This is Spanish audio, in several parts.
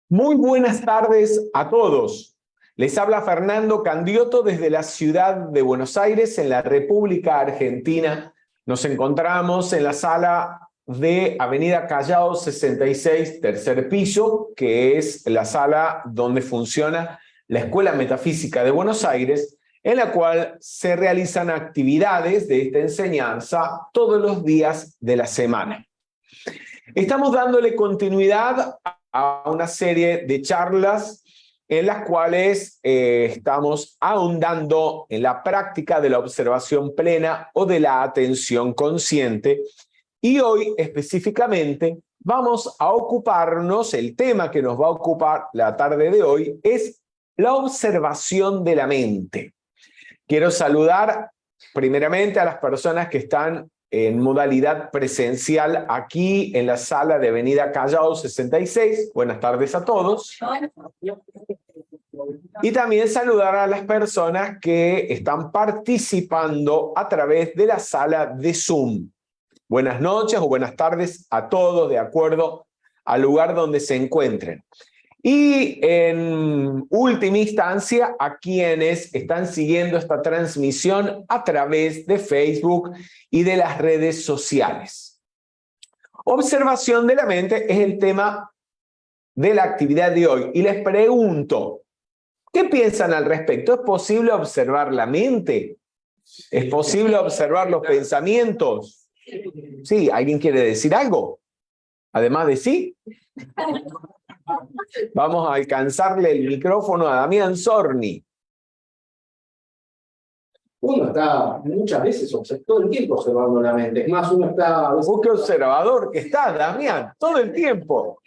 Muy buenas tardes a todos. Les habla Fernando Candiotto desde la ciudad de Buenos Aires, en la República Argentina. Nos encontramos en la sala de Avenida Callao 66, tercer piso, que es la sala donde funciona la Escuela Metafísica de Buenos Aires, en la cual se realizan actividades de esta enseñanza todos los días de la semana. Estamos dándole continuidad a una serie de charlas en las cuales estamos ahondando en la práctica de la observación plena o de la atención consciente. Y hoy específicamente vamos a ocuparnos, el tema que nos va a ocupar la tarde de hoy es la observación de la mente. Quiero saludar primeramente a las personas que están en modalidad presencial aquí en la sala de Avenida Callao 66. Buenas tardes a todos. Y también saludar a las personas que están participando a través de la sala de Zoom. Buenas noches o buenas tardes a todos, de acuerdo al lugar donde se encuentren. Y en última instancia, a quienes están siguiendo esta transmisión a través de Facebook y de las redes sociales. Observación de la mente es el tema de la actividad de hoy. Y les pregunto, ¿qué piensan al respecto? ¿Es posible observar la mente? ¿Es posible observar los pensamientos? Sí, ¿alguien quiere decir algo? Además de sí. Vamos a alcanzarle el micrófono a Damián Sorni. Uno está muchas veces, todo el tiempo observando la mente. Es más, uno está... ¡Oh, qué observador que estás, Damián! Todo el tiempo.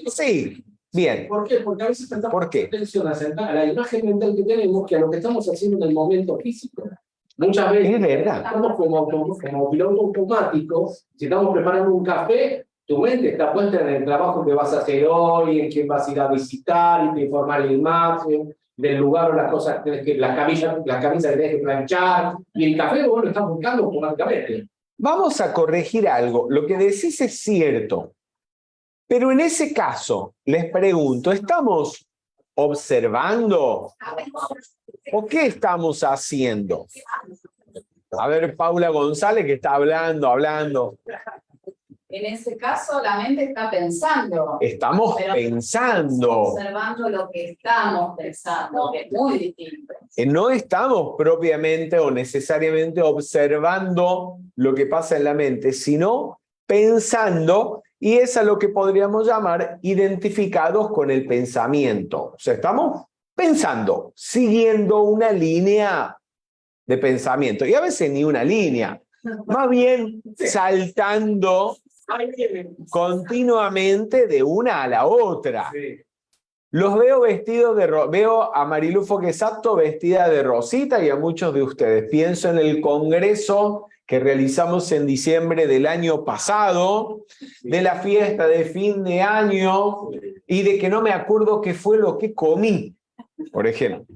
Sí, bien. ¿Por qué? Porque a veces prestamos atención a la imagen mental que tenemos que a lo que estamos haciendo en el momento físico. Muchas veces es verdad. Estamos como piloto automático. Si estamos preparando un café, tu mente está puesta en el trabajo que vas a hacer hoy, en quién vas a ir a visitar, y te informa la imagen del lugar o las cosas, las camisas que tenés que planchar, y el café vos lo estás buscando automáticamente. Vamos a corregir algo. Lo que decís es cierto. Pero en ese caso, les pregunto, ¿estamos observando? ¿O qué estamos haciendo? A ver, Paula González, que está hablando. En ese caso, la mente está pensando. Estamos pensando. Observando lo que estamos pensando, que es muy distinto. No estamos propiamente o necesariamente observando lo que pasa en la mente, sino pensando, y es a lo que podríamos llamar identificados con el pensamiento. O sea, estamos pensando, siguiendo una línea de pensamiento, y a veces ni una línea, más bien saltando continuamente de una a la otra. Sí. Los veo vestidos veo a Marilu Foguesato vestida de rosita y a muchos de ustedes. Pienso en el congreso que realizamos en diciembre del año pasado, de la fiesta de fin de año y de que no me acuerdo qué fue lo que comí, por ejemplo.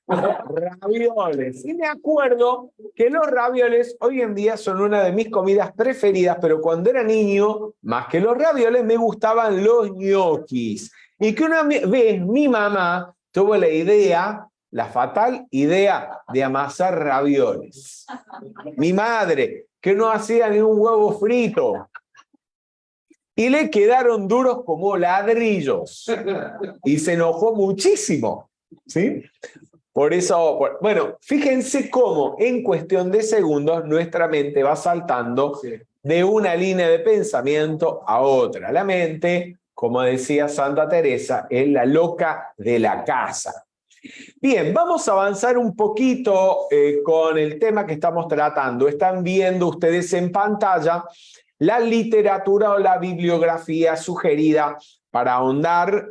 Ravioles. Y me acuerdo que los ravioles hoy en día son una de mis comidas preferidas, pero cuando era niño, más que los ravioles, me gustaban los ñoquis. Y que una vez mi mamá tuvo la fatal idea de amasar ravioles. Mi madre, que no hacía ni un huevo frito. Y le quedaron duros como ladrillos. Y se enojó muchísimo. ¿Sí? Por eso, bueno, fíjense cómo en cuestión de segundos nuestra mente va saltando de una línea de pensamiento a otra. La mente, como decía Santa Teresa, es la loca de la casa. Bien, vamos a avanzar un poquito con el tema que estamos tratando. Están viendo ustedes en pantalla la literatura o la bibliografía sugerida para ahondar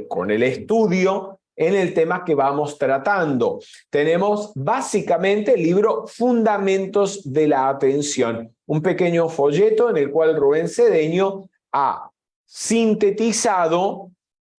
con el estudio en el tema que vamos tratando. Tenemos básicamente el libro Fundamentos de la Atención, un pequeño folleto en el cual Rubén Cedeño ha sintetizado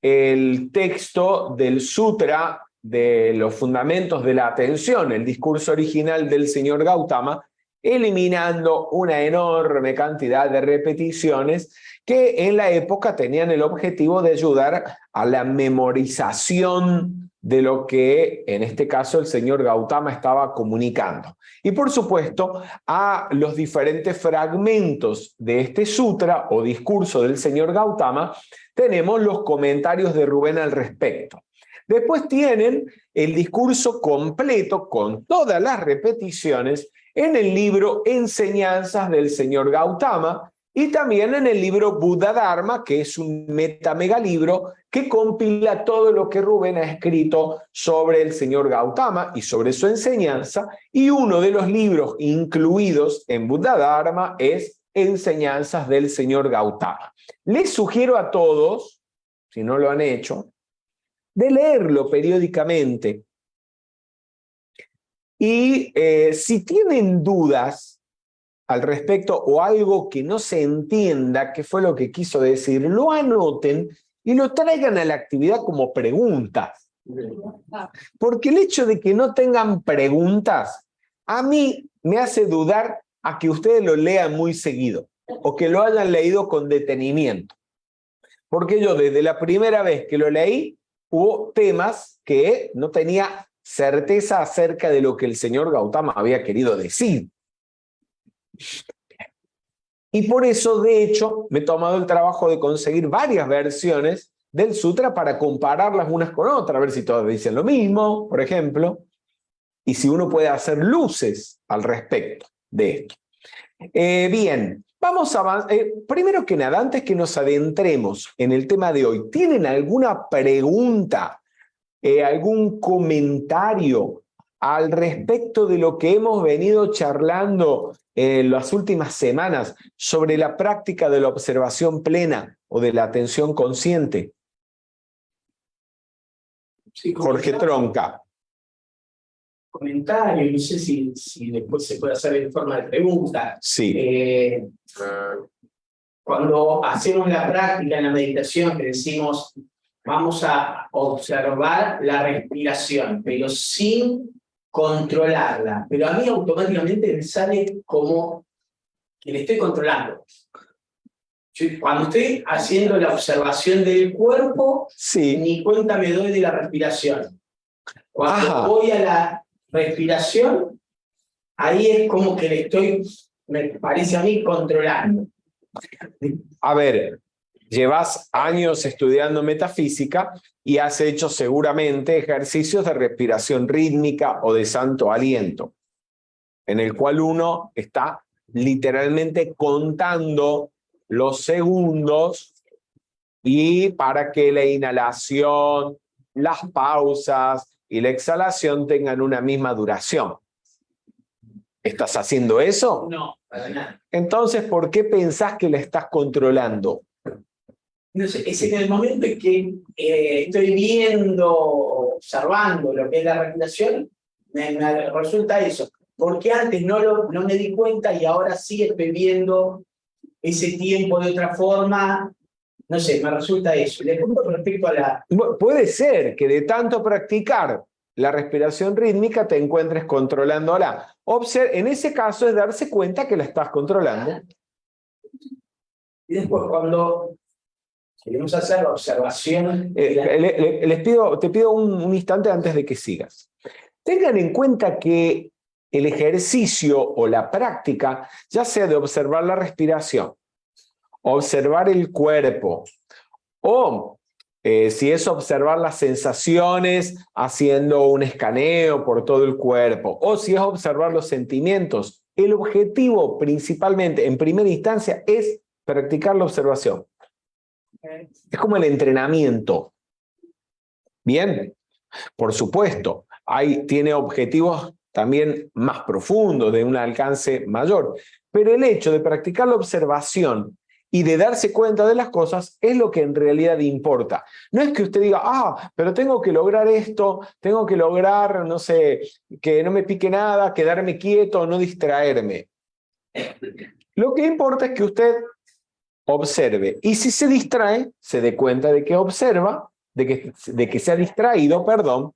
el texto del Sutra de los Fundamentos de la Atención, el discurso original del señor Gautama, eliminando una enorme cantidad de repeticiones que en la época tenían el objetivo de ayudar a la memorización de lo que en este caso el señor Gautama estaba comunicando. Y por supuesto a los diferentes fragmentos de este sutra o discurso del señor Gautama tenemos los comentarios de Rubén al respecto. Después tienen el discurso completo con todas las repeticiones en el libro Enseñanzas del señor Gautama y también en el libro Buddha Dharma, que es un metamegalibro que compila todo lo que Rubén ha escrito sobre el señor Gautama y sobre su enseñanza, y uno de los libros incluidos en Buddha Dharma es Enseñanzas del señor Gautama. Les sugiero a todos, si no lo han hecho, de leerlo periódicamente. Y si tienen dudas al respecto o algo que no se entienda qué fue lo que quiso decir, lo anoten y lo traigan a la actividad como preguntas. Porque el hecho de que no tengan preguntas, a mí me hace dudar a que ustedes lo lean muy seguido o que lo hayan leído con detenimiento. Porque yo desde la primera vez que lo leí, hubo temas que no tenía certeza acerca de lo que el señor Gautama había querido decir. Y por eso, de hecho, me he tomado el trabajo de conseguir varias versiones del sutra para compararlas unas con otras, a ver si todas dicen lo mismo, por ejemplo, y si uno puede hacer luces al respecto de esto. Bien, vamos a avanzar. Primero que nada, antes que nos adentremos en el tema de hoy, ¿tienen alguna pregunta, algún comentario al respecto de lo que hemos venido charlando en las últimas semanas sobre la práctica de la observación plena o de la atención consciente? Sí, Jorge Tronca. comentario, no sé si después se puede hacer en forma de pregunta. Sí. Cuando hacemos la práctica en la meditación, que decimos, vamos a observar la respiración, pero sin controlarla. Pero a mí automáticamente me sale como que le estoy controlando. Cuando estoy haciendo la observación del cuerpo, Sí. ni cuenta me doy de la respiración. Cuando Ajá. voy a la respiración, ahí es como que le estoy, me parece a mí, controlando. A ver, llevas años estudiando metafísica y has hecho seguramente ejercicios de respiración rítmica o de santo aliento, en el cual uno está literalmente contando los segundos y para que la inhalación, las pausas y la exhalación tengan una misma duración. ¿Estás haciendo eso? No, para nada. Entonces, ¿por qué pensás que la estás controlando? No sé, es en el momento en que estoy viendo, observando lo que es la respiración, me resulta eso. Porque antes no me di cuenta y ahora sí estoy viendo ese tiempo de otra forma. No sé, me resulta eso. Les pongo con respecto a la... Puede ser que de tanto practicar la respiración rítmica te encuentres controlándola. En ese caso es darse cuenta que la estás controlando. Y después cuando queremos hacer la observación... Te pido un instante antes de que sigas. Tengan en cuenta que el ejercicio o la práctica, ya sea de observar la respiración, observar el cuerpo, o si es observar las sensaciones haciendo un escaneo por todo el cuerpo, o si es observar los sentimientos, el objetivo principalmente, en primera instancia, es practicar la observación. Es como el entrenamiento. Bien, por supuesto, tiene objetivos también más profundos, de un alcance mayor, pero el hecho de practicar la observación y de darse cuenta de las cosas es lo que en realidad importa. No es que usted diga, pero tengo que lograr esto, tengo que lograr, no sé, que no me pique nada, quedarme quieto, no distraerme. Lo que importa es que usted observe, y si se distrae, se dé cuenta de que observa, de que se ha distraído, perdón,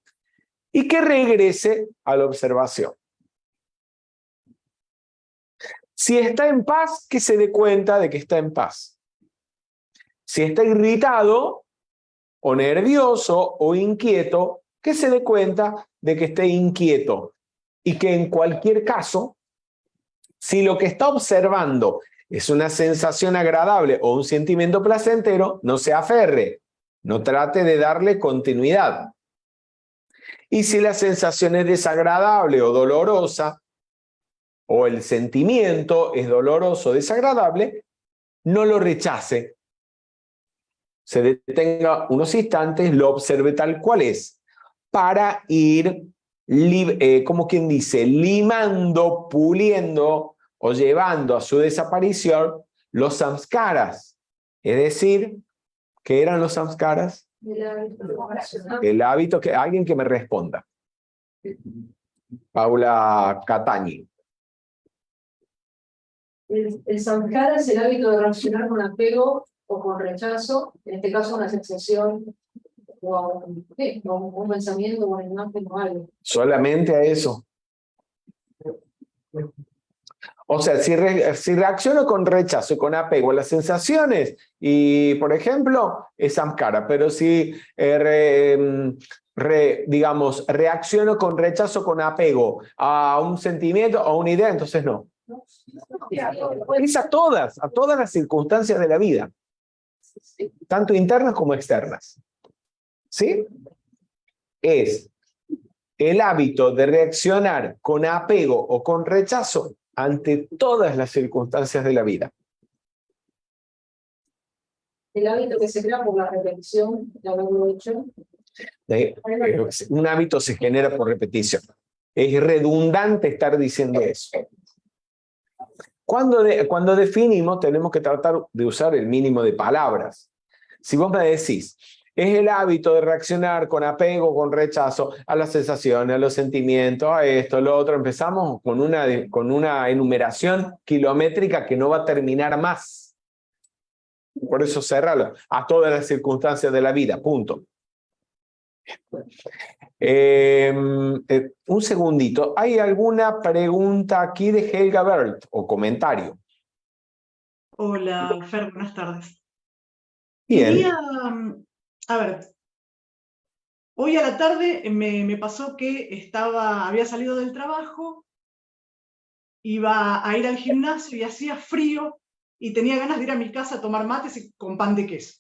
y que regrese a la observación. Si está en paz, que se dé cuenta de que está en paz. Si está irritado, o nervioso, o inquieto, que se dé cuenta de que esté inquieto. Y que en cualquier caso, si lo que está observando es una sensación agradable o un sentimiento placentero, no se aferre, no trate de darle continuidad. Y si la sensación es desagradable o dolorosa, o el sentimiento es doloroso o desagradable, no lo rechace. Se detenga unos instantes, lo observe tal cual es, para ir, como quien dice, limando, puliendo o llevando a su desaparición los samskaras. Es decir, ¿qué eran los samskaras? El hábito que alguien que me responda. Paula Catañi. El samskara es el hábito de reaccionar con apego o con rechazo, en este caso una sensación o un pensamiento o una imagen o algo. Solamente a eso. O sea, si reacciono con rechazo, con apego a las sensaciones, y por ejemplo, es samskara, pero si digamos, reacciono con rechazo, con apego a un sentimiento, a una idea, entonces no. Es a todas las circunstancias de la vida, tanto internas como externas. ¿Sí? Es el hábito de reaccionar con apego o con rechazo ante todas las circunstancias de la vida. El hábito que se crea por la repetición de haberlo hecho. Un hábito se genera por repetición. Es redundante estar diciendo eso. Cuando definimos, tenemos que tratar de usar el mínimo de palabras. Si vos me decís, es el hábito de reaccionar con apego, con rechazo a las sensaciones, a los sentimientos, a esto, a lo otro, empezamos con una enumeración kilométrica que no va a terminar más. Por eso cerralo a todas las circunstancias de la vida, punto. Un segundito, ¿hay alguna pregunta aquí de Helga Bert o comentario? Hola, Fer, buenas tardes. Bien. Quería, a ver, hoy a la tarde me pasó que había salido del trabajo, iba a ir al gimnasio y hacía frío y tenía ganas de ir a mi casa a tomar mates con pan de queso.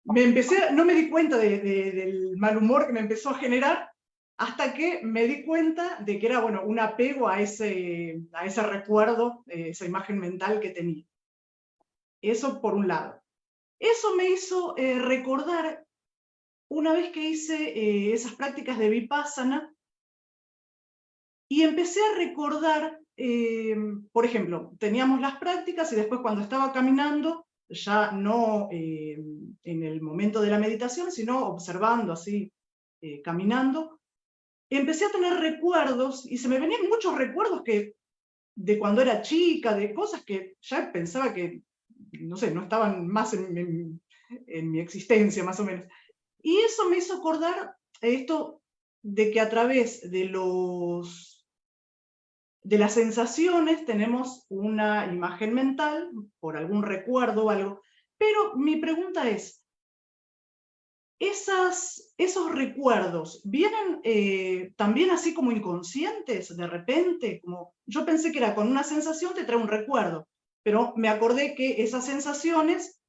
No me di cuenta del mal humor que me empezó a generar hasta que me di cuenta de que era, bueno, un apego a ese recuerdo, esa imagen mental que tenía. Eso por un lado. Eso me hizo recordar una vez que hice esas prácticas de Vipassana y empecé a recordar, por ejemplo, teníamos las prácticas y después cuando estaba caminando, ya no en el momento de la meditación, sino observando así, caminando, empecé a tener recuerdos y se me venían muchos recuerdos de cuando era chica, de cosas que ya pensaba que, no sé, no estaban más en mi existencia, más o menos. Y eso me hizo acordar esto de que a través de las sensaciones tenemos una imagen mental, por algún recuerdo o algo. Pero mi pregunta es, ¿esos recuerdos vienen también así como inconscientes de repente? Como, yo pensé que era con una sensación te trae un recuerdo, pero me acordé que esas sensaciones,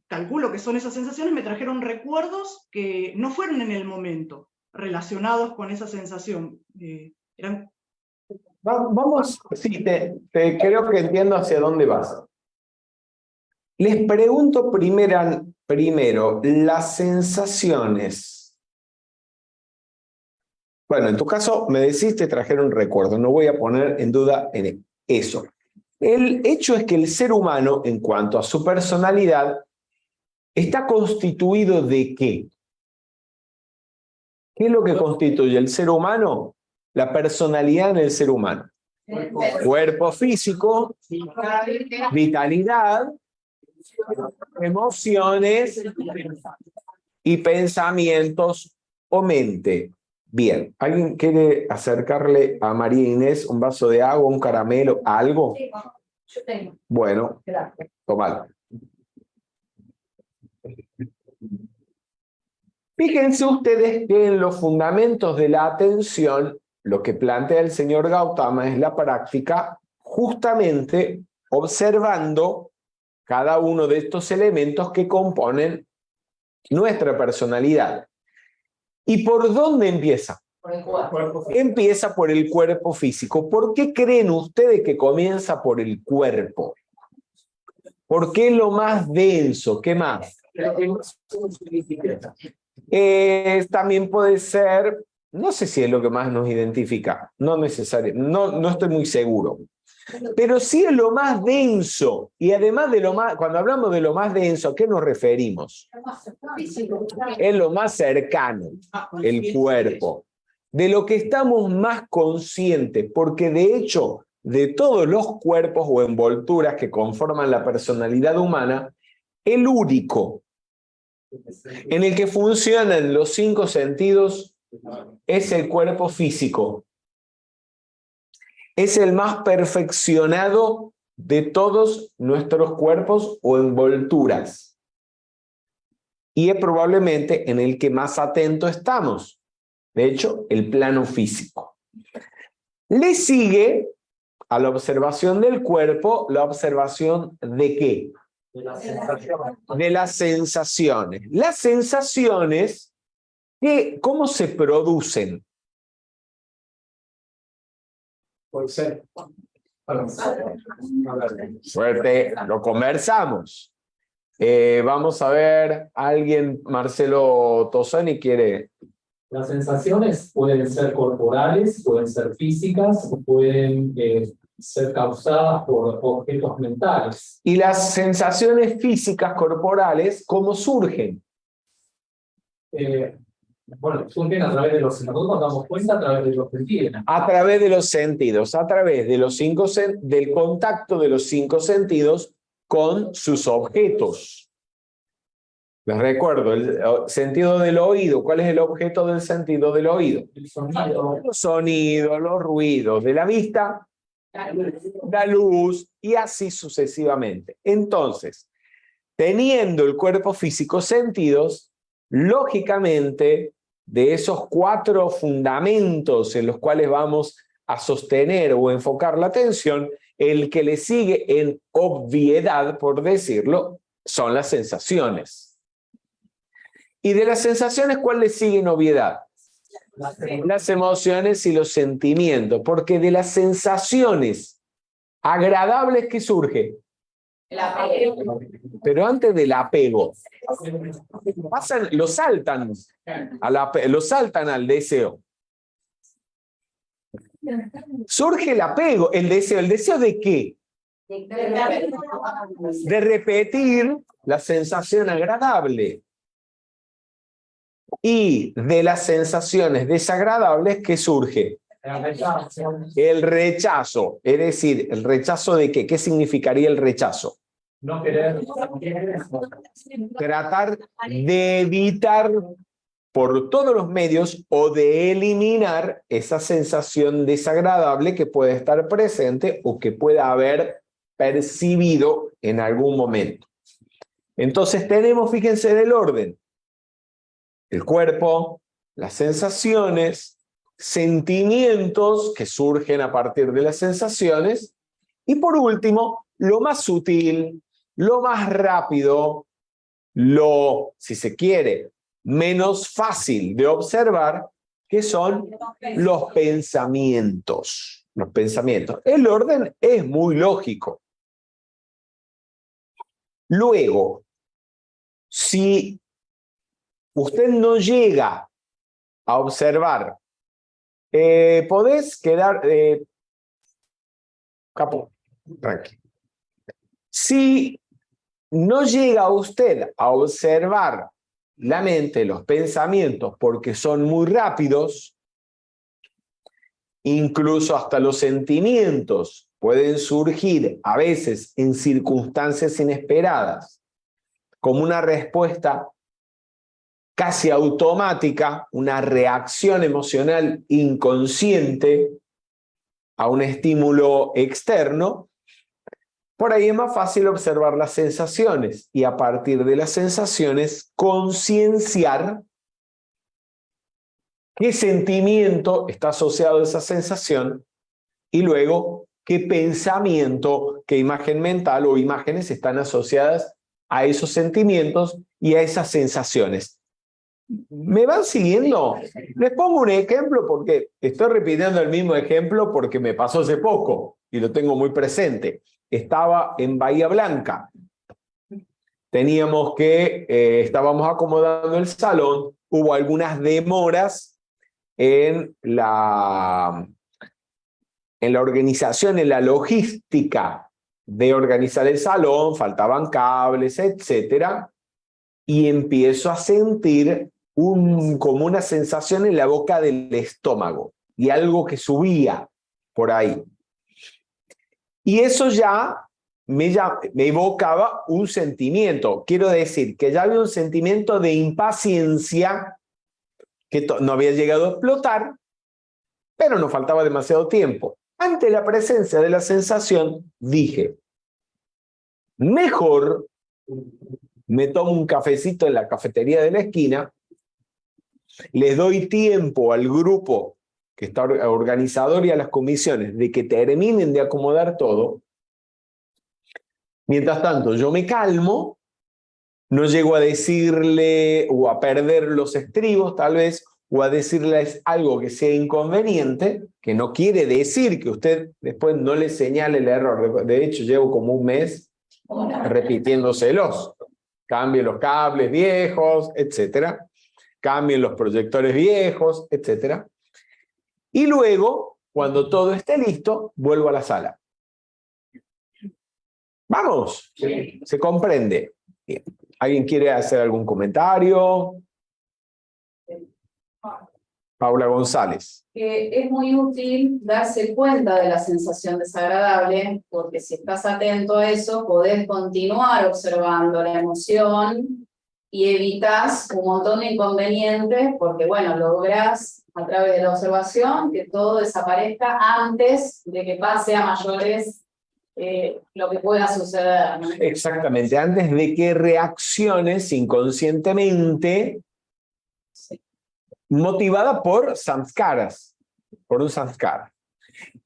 calculo que son esas sensaciones, me trajeron recuerdos que no fueron en el momento relacionados con esa sensación. Eran... Vamos, sí, creo que entiendo hacia dónde vas. Les pregunto primero, las sensaciones. Bueno, en tu caso me decís te trajeron recuerdos, no voy a poner en duda en eso. El hecho es que el ser humano, en cuanto a su personalidad, está constituido ¿de qué? ¿Qué es lo que constituye el ser humano? La personalidad en el ser humano. Cuerpo físico, vitalidad, emociones y pensamientos o mente. Bien, ¿alguien quiere acercarle a María Inés un vaso de agua, un caramelo, algo? Yo tengo. Bueno, tómalo. Fíjense ustedes que en los fundamentos de la atención, lo que plantea el señor Gautama es la práctica justamente observando cada uno de estos elementos que componen nuestra personalidad. ¿Y por dónde empieza? Por el cuerpo. Empieza por el cuerpo físico. ¿Por qué creen ustedes que comienza por el cuerpo? Porque es lo más denso. ¿Qué más? También puede ser, no sé si es lo que más nos identifica, no necesariamente, no estoy muy seguro. Pero sí es lo más denso. Y además de lo más, cuando hablamos de lo más denso, ¿a qué nos referimos? Es lo más cercano, el cuerpo. De lo que estamos más conscientes, porque de hecho, de todos los cuerpos o envolturas que conforman la personalidad humana, el único en el que funcionan los 5 sentidos es el cuerpo físico. Es el más perfeccionado de todos nuestros cuerpos o envolturas. Y es probablemente en el que más atento estamos. De hecho, el plano físico. Le sigue a la observación del cuerpo la observación de ¿qué? De las sensaciones. Las sensaciones, ¿cómo se producen? Puede ser. Suerte, lo conversamos. Vamos a ver, alguien, Marcelo Tosani, quiere... Las sensaciones pueden ser corporales, pueden ser físicas, o pueden ser causadas por objetos mentales. ¿Y las sensaciones físicas corporales cómo surgen? Bueno, surgen a través de nosotros nos damos cuenta a través de los sentidos. A través de los sentidos, a través de los del contacto de los 5 sentidos con sus objetos. Les recuerdo, el sentido del oído. ¿Cuál es el objeto del sentido del oído? El sonido. Los sonidos, los ruidos. De la vista, la luz, y así sucesivamente. Entonces, teniendo el cuerpo físico sentidos, lógicamente, de esos 4 fundamentos en los cuales vamos a sostener o enfocar la atención, el que le sigue en obviedad, por decirlo, son las sensaciones. Y de las sensaciones, ¿cuál le sigue en obviedad? Las emociones y los sentimientos, porque de las sensaciones agradables que surge. El apego. Pero antes del apego, lo saltan al deseo. Surge el apego, el deseo ¿de qué? De repetir la sensación agradable. Y de las sensaciones desagradables, ¿qué surge? El rechazo. Es decir, ¿el rechazo de qué? ¿Qué significaría el rechazo? No querer. Tratar de evitar por todos los medios o de eliminar esa sensación desagradable que puede estar presente o que pueda haber percibido en algún momento. Entonces tenemos, fíjense del orden, el cuerpo, las sensaciones, sentimientos que surgen a partir de las sensaciones y por último, lo más sutil, lo más rápido, si se quiere, menos fácil de observar, que son los pensamientos. Los pensamientos. El orden es muy lógico. Luego, si usted no llega a observar, podés quedar... Capo, tranqui. Si no llega usted a observar la mente, los pensamientos, porque son muy rápidos, incluso hasta los sentimientos pueden surgir a veces en circunstancias inesperadas, como una respuesta casi automática, una reacción emocional inconsciente a un estímulo externo. Por ahí es más fácil observar las sensaciones y a partir de las sensaciones concienciar qué sentimiento está asociado a esa sensación y luego qué pensamiento, qué imagen mental o imágenes están asociadas a esos sentimientos y a esas sensaciones. ¿Me van siguiendo? Les pongo un ejemplo porque estoy repitiendo el mismo ejemplo porque me pasó hace poco y lo tengo muy presente. Estaba en Bahía Blanca. Estábamos acomodando el salón, hubo algunas demoras en la organización, en la logística de organizar el salón, faltaban cables, etc. Y empiezo a sentir como una sensación en la boca del estómago y algo que subía por ahí. Y eso ya me evocaba un sentimiento. Quiero decir que ya había un sentimiento de impaciencia que no había llegado a explotar, pero no faltaba demasiado tiempo. Ante la presencia de la sensación, dije, mejor me tomo un cafecito en la cafetería de la esquina, les doy tiempo al grupo que está organizador y a las comisiones de que terminen de acomodar todo. Mientras tanto, yo me calmo, no llego a decirle o a perder los estribos tal vez, o a decirles algo que sea inconveniente, que no quiere decir que usted después no le señale el error. De hecho, llevo como un mes repitiéndoselos. Cambien los cables viejos, etc. Cambien los proyectores viejos, etc. Y luego, cuando todo esté listo, vuelvo a la sala. ¿Vamos? Sí. ¿Se comprende? Bien. ¿Alguien quiere hacer algún comentario? Paula González. Es muy útil darse cuenta de la sensación desagradable, porque si estás atento a eso, podés continuar observando la emoción y evitas un montón de inconvenientes, porque bueno, lográs a través de la observación que todo desaparezca antes de que pase a mayores lo que pueda suceder, ¿no? Exactamente, antes de que reacciones inconscientemente, Sí. motivada por samskaras, por un samskara.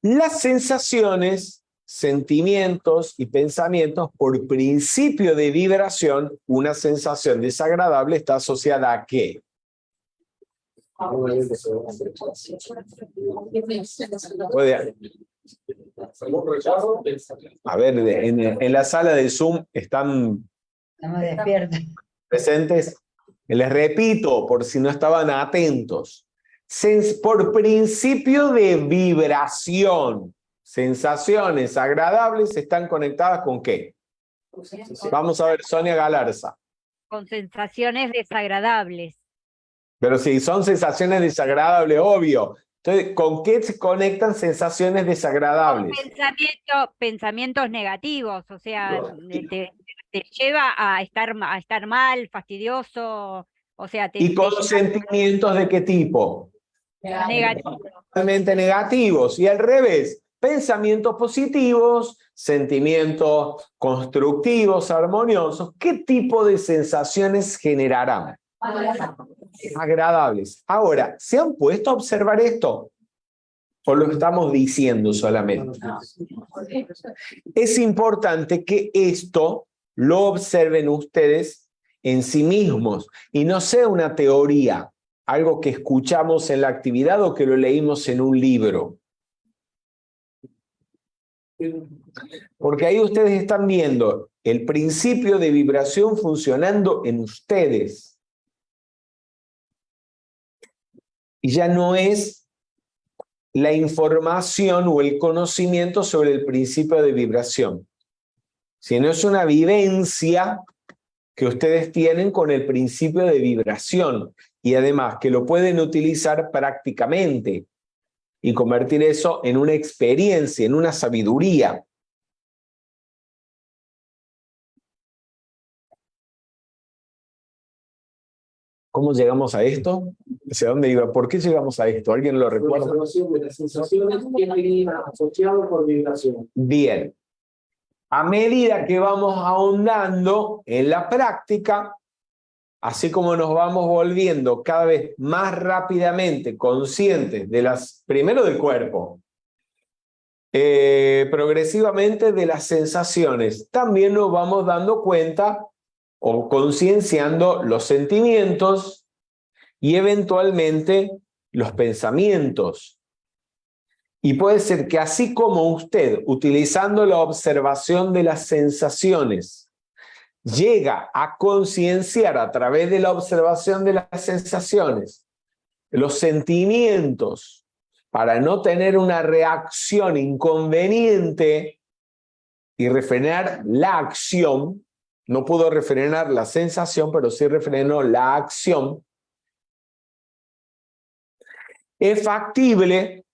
Las sensaciones, sentimientos y pensamientos, por principio de vibración, una sensación desagradable está asociada ¿a qué? A ver, en la sala de Zoom están presentes. Les repito, por si no estaban atentos. Por principio de vibración, sensaciones agradables están conectadas ¿con qué? Vamos a ver, Sonia Galarza. Con sensaciones desagradables. Pero si son sensaciones desagradables, obvio. Entonces, ¿con qué se conectan sensaciones desagradables? Pensamientos negativos, o sea, te lleva a estar mal, fastidioso, o sea... ¿Y con sentimientos de qué tipo? Negativos. Totalmente negativos. Y al revés, pensamientos positivos, sentimientos constructivos, armoniosos. ¿Qué tipo de sensaciones generarán? Agradables. Ahora, ¿se han puesto a observar esto? ¿O lo estamos diciendo solamente? Es importante que esto lo observen ustedes en sí mismos y no sea una teoría, algo que escuchamos en la actividad o que lo leímos en un libro. Porque ahí ustedes están viendo el principio de vibración funcionando en ustedes. Y ya no es la información o el conocimiento sobre el principio de vibración, sino es una vivencia que ustedes tienen con el principio de vibración y además que lo pueden utilizar prácticamente y convertir eso en una experiencia, en una sabiduría. ¿Cómo llegamos a esto? ¿Hacia dónde iba? ¿Por qué llegamos a esto? ¿Alguien lo recuerda? La observación de las sensaciones que venía asociado por vibración. Bien. a medida que vamos ahondando en la práctica, así como nos vamos volviendo cada vez más rápidamente conscientes de primero del cuerpo, progresivamente de las sensaciones, también nos vamos dando cuenta o concienciando los sentimientos y eventualmente los pensamientos. Y puede ser que así como usted, utilizando la observación de las sensaciones, llega a concienciar a través de la observación de las sensaciones los sentimientos para no tener una reacción inconveniente y refrenar la acción, no pudo refrenar la sensación, pero sí refrenó la acción, es factible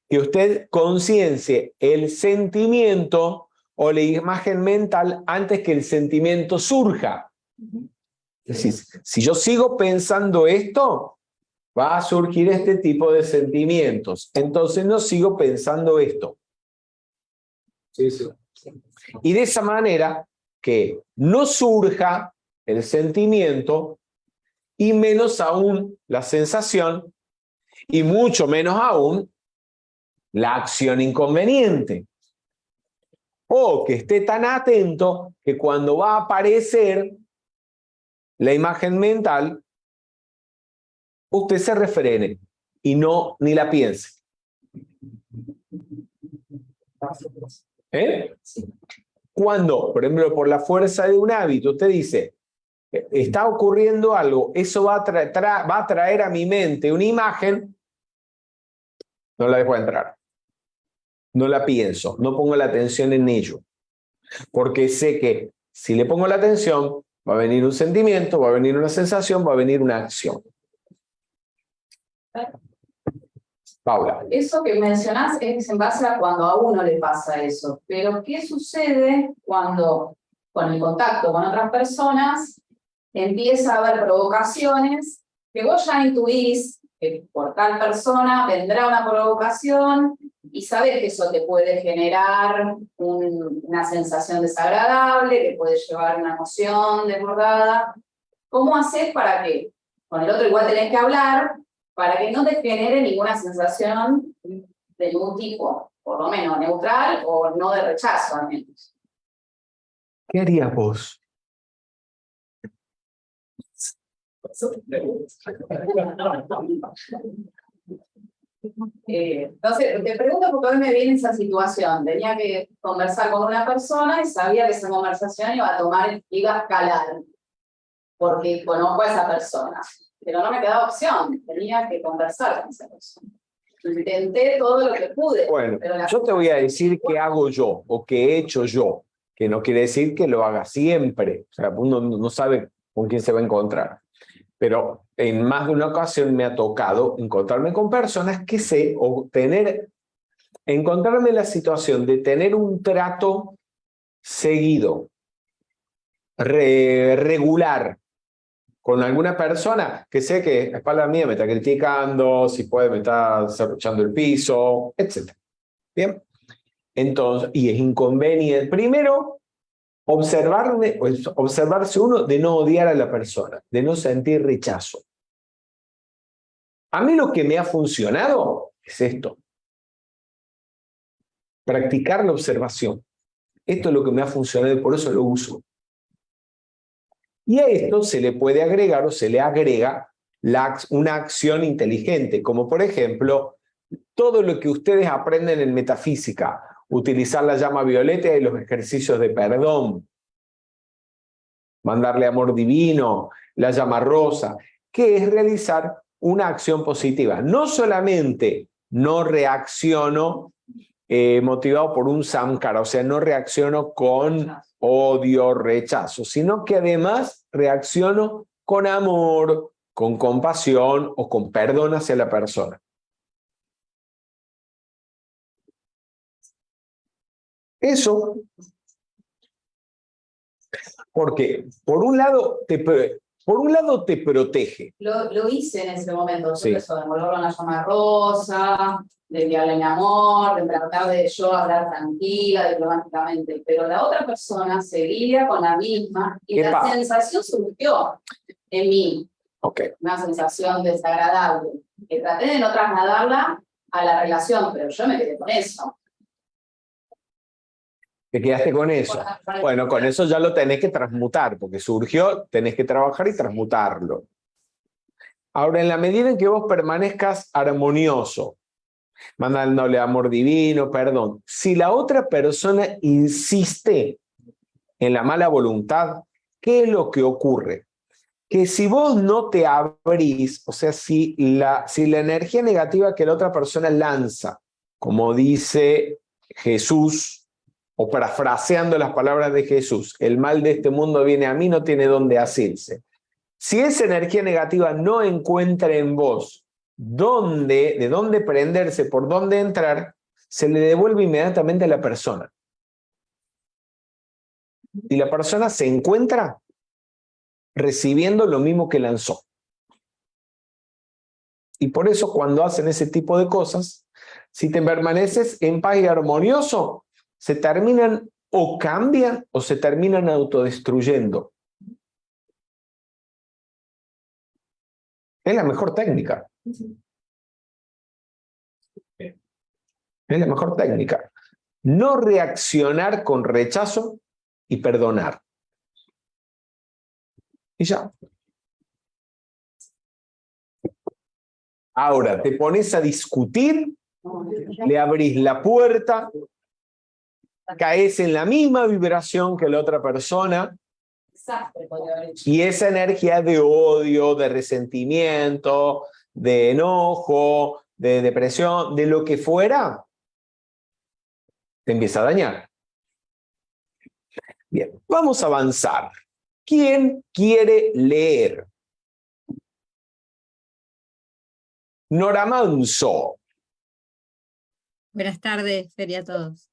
que usted conciencie el sentimiento o la imagen mental antes que el sentimiento surja. Es decir, si yo sigo pensando esto, va a surgir este tipo de sentimientos. Entonces no sigo pensando esto. Sí, sí. Y de esa manera que no surja el sentimiento y menos aún la sensación y mucho menos aún la acción inconveniente. O que esté tan atento que cuando va a aparecer la imagen mental, usted se refrene y no ni la piense. Cuando, por ejemplo, por la fuerza de un hábito, usted dice, está ocurriendo algo, eso va a traer a mi mente una imagen, no la dejo entrar. No la pienso, no pongo la atención en ello. Porque sé que si le pongo la atención, va a venir un sentimiento, va a venir una sensación, va a venir una acción. Paula. Eso que mencionás es en base a cuando a uno le pasa eso. Pero ¿qué sucede cuando con el contacto con otras personas empieza a haber provocaciones que vos ya intuís que por tal persona vendrá una provocación y sabes que eso te puede generar una sensación desagradable, que puede llevar una emoción desbordada? ¿Cómo haces para que, con el otro igual tenés que hablar, para que no te genere ninguna sensación de ningún tipo, por lo menos neutral o no de rechazo al menos? ¿Qué harías vos? Entonces, te pregunto porque hoy me viene esa situación. Tenía que conversar con una persona y sabía que esa conversación iba a escalar, porque conozco a esa persona. Pero no me quedaba opción, tenía que conversar con esa persona. Intenté todo lo que pude. Bueno, pero yo te voy a decir qué hago yo o qué he hecho yo, que no quiere decir que lo haga siempre. O sea, uno no sabe con quién se va a encontrar. Pero en más de una ocasión me ha tocado encontrarme con personas que sé encontrarme en la situación de tener un trato seguido, regular, con alguna persona que sé que a espalda mía me está criticando, si puede me está cerruchando el piso, etc. ¿Bien? Entonces, y es inconveniente. Primero, observarse uno de no odiar a la persona, de no sentir rechazo. A mí lo que me ha funcionado es esto. Practicar la observación. Esto es lo que me ha funcionado y por eso lo uso. Y a esto se le puede agregar o se le agrega una acción inteligente, como por ejemplo, todo lo que ustedes aprenden en metafísica, utilizar la llama violeta y los ejercicios de perdón, mandarle amor divino, la llama rosa, que es realizar una acción positiva. No solamente no reacciono motivado por un samkara, o sea, no reacciono con odio, rechazo, sino que además reacciono con amor, con compasión o con perdón hacia la persona. Eso, porque por un lado Por un lado te protege. Lo hice en ese momento, Sí. eso de envolverlo en la llama rosa, de enviarle mi amor, de tratar de yo hablar tranquila, diplomáticamente, pero la otra persona seguía con la misma y ¿Qué la pasa? sensación surgió en mí, Ok. una sensación desagradable, que traté de no trasladarla a la relación, pero yo me quedé con eso. Te quedaste con eso. Bueno, con eso ya lo tenés que transmutar, porque surgió, tenés que trabajar y transmutarlo. Ahora, en la medida en que vos permanezcas armonioso, mandándole amor divino, perdón, si la otra persona insiste en la mala voluntad, ¿qué es lo que ocurre? Que si vos no te abrís, o sea, si la energía negativa que la otra persona lanza, como dice Jesús, o parafraseando las palabras de Jesús, el mal de este mundo viene a mí, no tiene dónde asirse. Si esa energía negativa no encuentra en vos de dónde prenderse, por dónde entrar, se le devuelve inmediatamente a la persona. Y la persona se encuentra recibiendo lo mismo que lanzó. Y por eso cuando hacen ese tipo de cosas, si te permaneces en paz y armonioso, se terminan o cambian o se terminan autodestruyendo. Es la mejor técnica. Es la mejor técnica. No reaccionar con rechazo y perdonar. Y ya. Ahora, te pones a discutir, le abrís la puerta, caes en la misma vibración que la otra persona y esa energía de odio, de resentimiento, de enojo, de depresión, de lo que fuera, te empieza a dañar. Bien, vamos a avanzar. ¿Quién quiere leer? Nora Manso. Buenas tardes, Feria a todos.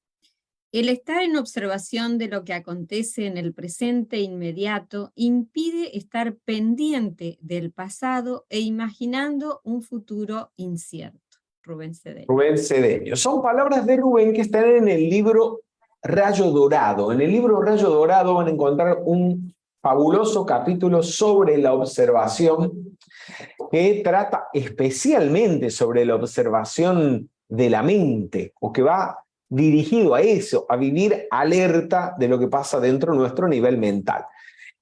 El estar en observación de lo que acontece en el presente inmediato impide estar pendiente del pasado e imaginando un futuro incierto. Rubén Cedeño. Rubén Cedeño. Son palabras de Rubén que están en el libro Rayo Dorado. En el libro Rayo Dorado van a encontrar un fabuloso capítulo sobre la observación que trata especialmente sobre la observación de la mente, o que va dirigido a eso, a vivir alerta de lo que pasa dentro de nuestro nivel mental.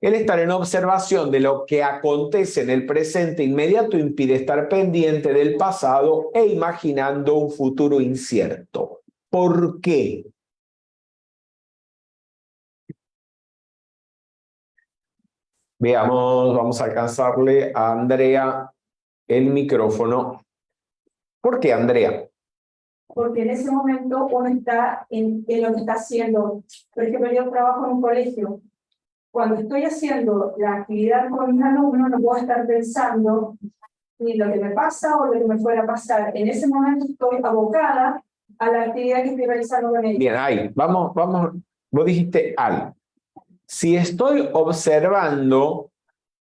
El estar en observación de lo que acontece en el presente inmediato impide estar pendiente del pasado e imaginando un futuro incierto. ¿Por qué? Veamos, vamos a alcanzarle a Andrea el micrófono. ¿Por qué, Andrea? Porque en ese momento uno está en lo que está haciendo. Por ejemplo, yo trabajo en un colegio. Cuando estoy haciendo la actividad con mis alumnos, no puedo estar pensando ni lo que me pasa o lo que me fuera a pasar. En ese momento estoy abocada a la actividad que estoy realizando con ellos. Bien, ahí, vamos. Vos dijiste algo. Si estoy observando,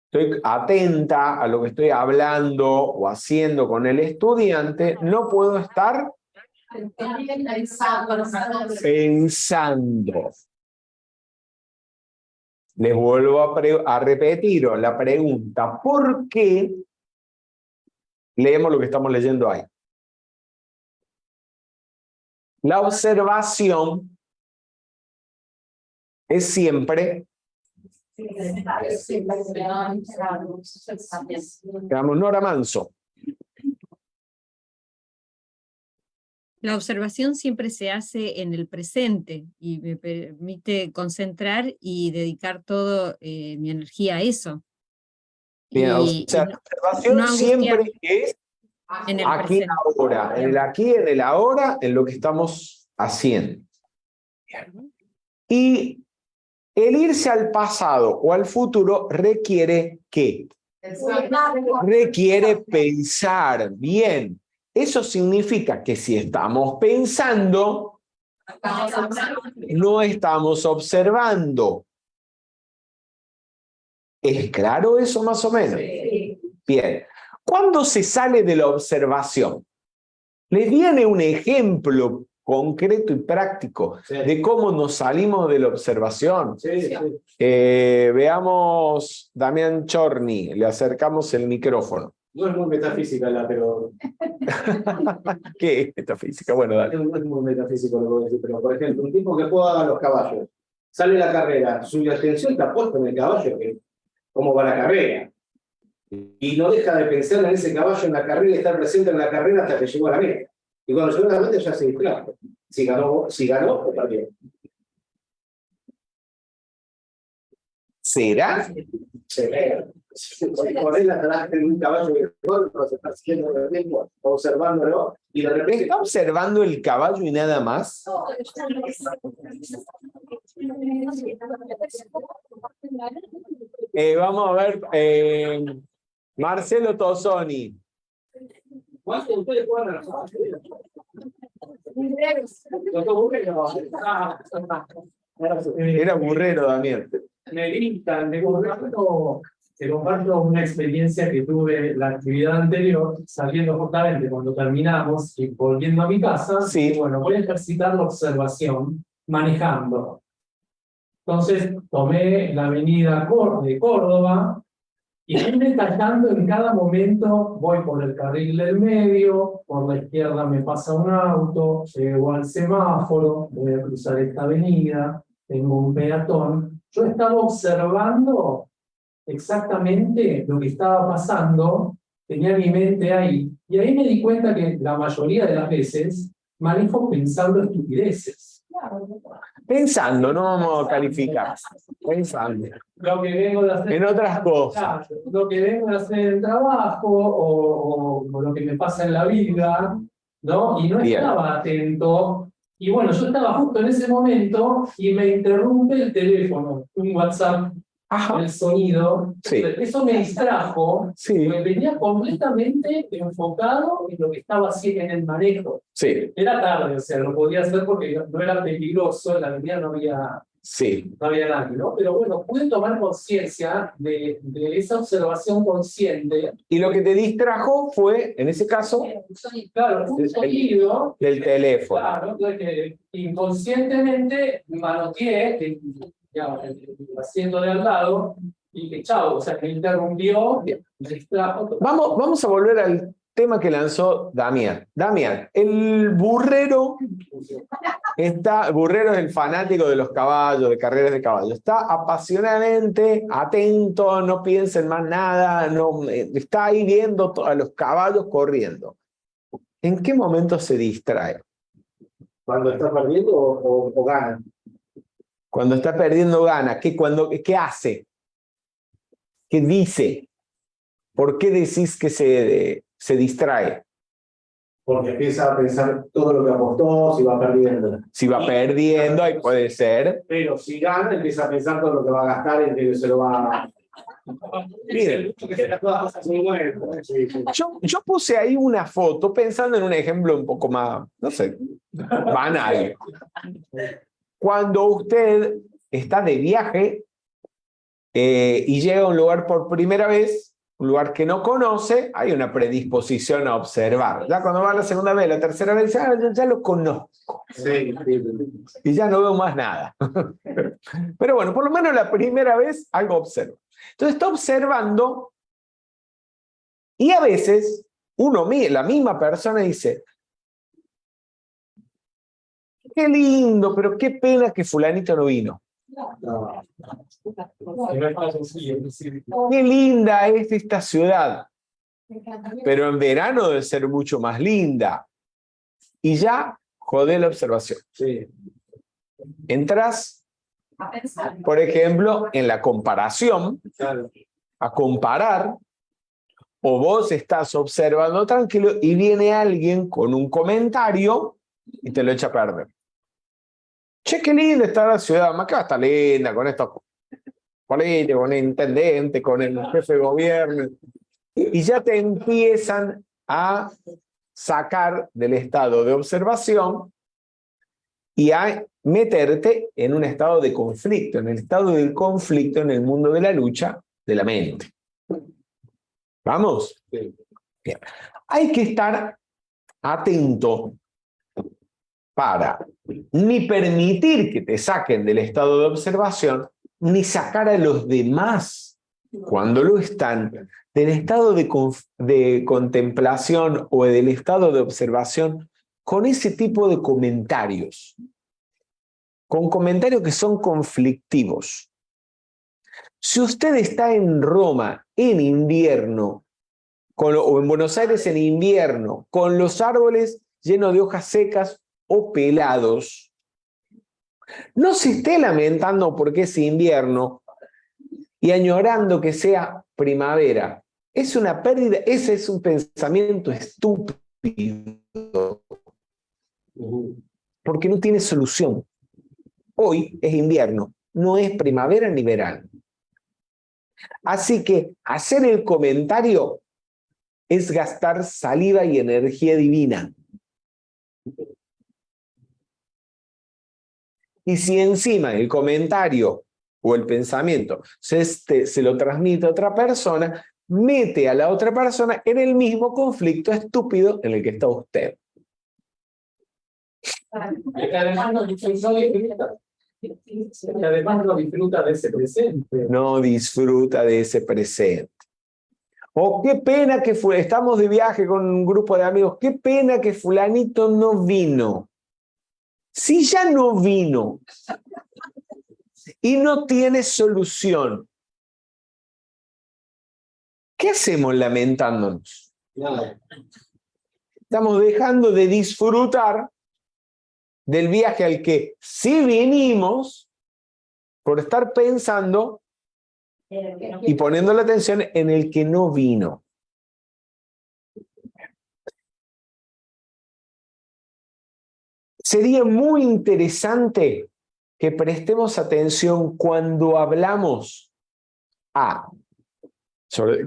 estoy atenta a lo que estoy hablando o haciendo con el estudiante, no puedo estar pensando. Les vuelvo a repetir la pregunta, ¿por qué leemos lo que estamos leyendo ahí? La observación es siempre, digamos, Nora Manso. La observación siempre se hace en el presente y me permite concentrar y dedicar toda mi energía a eso. Bien, o sea, la observación no siempre es en el aquí presente. ahora, en el aquí, en el ahora, en lo que estamos haciendo. Bien. Y el irse al pasado o al futuro requiere ¿qué? Requiere pensar bien. Eso significa que si estamos pensando, no estamos observando. ¿Es claro eso más o menos? Bien. ¿Cuándo se sale de la observación? ¿Les viene un ejemplo concreto y práctico de cómo nos salimos de la observación? Veamos Damián Chorny, le acercamos el micrófono. No es muy metafísica, pero... ¿Qué es metafísica? Bueno, dale. No es muy metafísico lo que voy a decir, pero por ejemplo, un tipo que juega a los caballos, sale la carrera, su atención está puesta en el caballo, que cómo va la carrera. Y no deja de pensar en ese caballo, en la carrera, y estar presente en la carrera hasta que llegó a la meta. Y cuando llegó a la meta ya se distrajo. Si ganó o perdió. ¿Será? Por él atrás en un caballo que corre, se está siguiendo el tiempo, observándolo, y de repente... ¿Está observando el caballo y nada más? Vamos a ver, Marcelo Tosoni. ¿Cuántos de ustedes juegan a los caballos? Era burrero, Damián. Me gritan, te comparto una experiencia que tuve la actividad anterior, saliendo justamente cuando terminamos y volviendo a mi casa. Sí. Y bueno, voy a ejercitar la observación manejando. Entonces tomé la avenida de Córdoba y fui detallando en cada momento, voy por el carril del medio, por la izquierda me pasa un auto, llego al semáforo, voy a cruzar esta avenida, tengo un peatón. Yo estaba observando exactamente lo que estaba pasando, tenía mi mente ahí, y ahí me di cuenta que la mayoría de las veces manejo pensando estupideces. Pensando, no vamos a calificar. Pensando. Lo que vengo de hacer En otras cosas. Claro, lo que vengo de hacer en el trabajo o lo que me pasa en la vida, ¿no? Y no Bien. estaba atento. Y bueno, yo estaba justo en ese momento y me interrumpe el teléfono, un WhatsApp, el sonido. Sí. Eso me distrajo, Sí. porque venía completamente enfocado en lo que estaba haciendo en el manejo. Sí. Era tarde, o sea, lo podía hacer porque no era peligroso, en la avenida no había nadie, ¿no? Pero bueno, pude tomar conciencia de esa observación consciente. Y lo que te distrajo fue, en ese caso, claro, un sonido del teléfono. Claro, entonces que inconscientemente manoteé el asiento de al lado y que chao, o sea, me interrumpió, me distrajo. Vamos a volver al tema que lanzó Damián. Damián, el burrero burrero es el fanático de los caballos, de carreras de caballos. Está apasionadamente atento, no piensa en más nada, está ahí viendo a los caballos corriendo. ¿En qué momento se distrae? ¿Cuando está perdiendo o gana? Cuando está perdiendo gana. ¿Qué hace? ¿Qué dice? ¿Por qué decís que se distrae? Porque empieza a pensar todo lo que apostó, si va perdiendo. Si va perdiendo, ahí puede ser. Pero si gana, empieza a pensar todo lo que va a gastar en que se lo va a... Miren, yo puse ahí una foto pensando en un ejemplo un poco más, no sé, banal. Cuando usted está de viaje y llega a un lugar por primera vez, un lugar que no conoce, hay una predisposición a observar. Ya cuando va la segunda vez, la tercera vez, ya lo conozco. Sí. Y ya no veo más nada. Pero bueno, por lo menos la primera vez algo observa. Entonces está observando y a veces la misma persona dice, qué lindo, pero qué pena que fulanito no vino. Qué linda es esta ciudad, pero en verano debe ser mucho más linda. Y ya jodé la observación. Entras, por ejemplo, en la comparación, a comparar, o vos estás observando tranquilo y viene alguien con un comentario y te lo echa a perder. Che, qué linda está la ciudad, más que va a estar linda con estos políticos, con el intendente, con el jefe de gobierno. Y ya te empiezan a sacar del estado de observación y a meterte en un estado de conflicto, en el estado del conflicto, en el mundo de la lucha, de la mente. ¿Vamos? Bien. Hay que estar atento para ni permitir que te saquen del estado de observación, ni sacar a los demás, cuando lo están, del estado de contemplación o del estado de observación, con ese tipo de comentarios. Con comentarios que son conflictivos. Si usted está en Roma en invierno, o en Buenos Aires en invierno, con los árboles llenos de hojas secas o pelados, no se esté lamentando porque es invierno y añorando que sea primavera. Es una pérdida, ese es un pensamiento estúpido, porque no tiene solución. Hoy es invierno, no es primavera ni verano. Así que hacer el comentario es gastar saliva y energía divina. Y si encima el comentario o el pensamiento se lo transmite a otra persona, mete a la otra persona en el mismo conflicto estúpido en el que está usted. Y además no disfruta de ese presente. No disfruta de ese presente. Oh, qué pena que estamos de viaje con un grupo de amigos, qué pena que fulanito no vino. Si ya no vino y no tiene solución, ¿qué hacemos lamentándonos? Estamos dejando de disfrutar del viaje al que sí vinimos por estar pensando y poniendo la atención en el que no vino. Sería muy interesante que prestemos atención cuando hablamos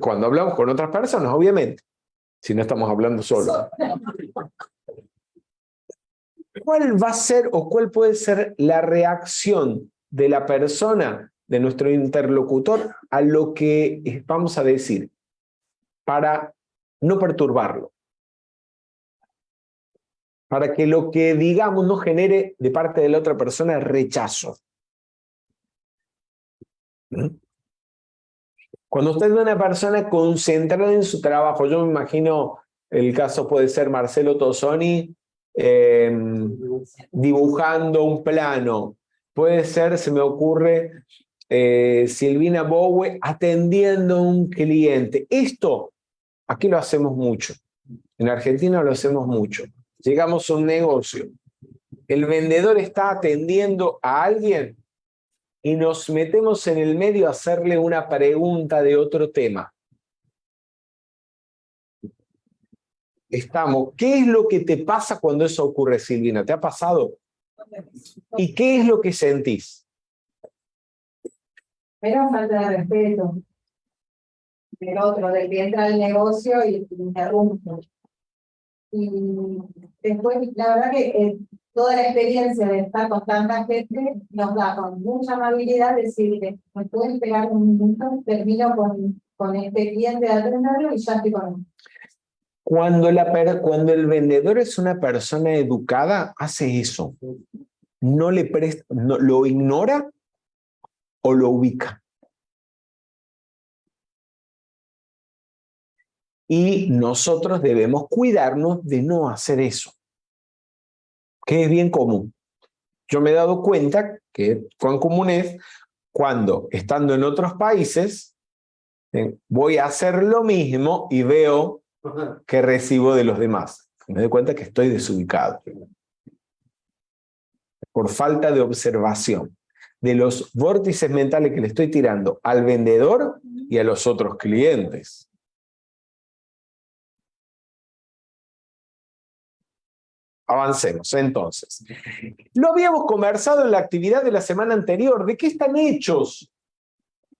cuando hablamos con otras personas, obviamente, si no estamos hablando solos. ¿Cuál va a ser o cuál puede ser la reacción de la persona, de nuestro interlocutor, a lo que vamos a decir, para no perturbarlo? Para que lo que digamos no genere de parte de la otra persona rechazo. Cuando usted ve a una persona concentrada en su trabajo, yo me imagino, el caso puede ser Marcelo Tosoni, dibujando un plano. Puede ser, se me ocurre, Silvina Bowe atendiendo a un cliente. Esto, aquí lo hacemos mucho. En Argentina lo hacemos mucho. Llegamos a un negocio. El vendedor está atendiendo a alguien y nos metemos en el medio a hacerle una pregunta de otro tema. ¿Qué es lo que te pasa cuando eso ocurre, Silvina? ¿Te ha pasado? ¿Y qué es lo que sentís? Era falta de respeto del otro, del que entra al negocio y interrumpe. Y después, la verdad que toda la experiencia de estar con tanta gente nos da con mucha amabilidad decirle, ¿me pueden esperar un minuto? Termino con este cliente de atenderlo y ya estoy con él. Cuando el vendedor es una persona educada, hace eso. No le presta, lo ignora o lo ubica. Y nosotros debemos cuidarnos de no hacer eso, que es bien común. Yo me he dado cuenta que cuán común es cuando, estando en otros países, voy a hacer lo mismo y veo que recibo de los demás. Me doy cuenta que estoy desubicado. Por falta de observación de los vórtices mentales que le estoy tirando al vendedor y a los otros clientes. Avancemos, entonces. Lo habíamos conversado en la actividad de la semana anterior. ¿De qué están hechos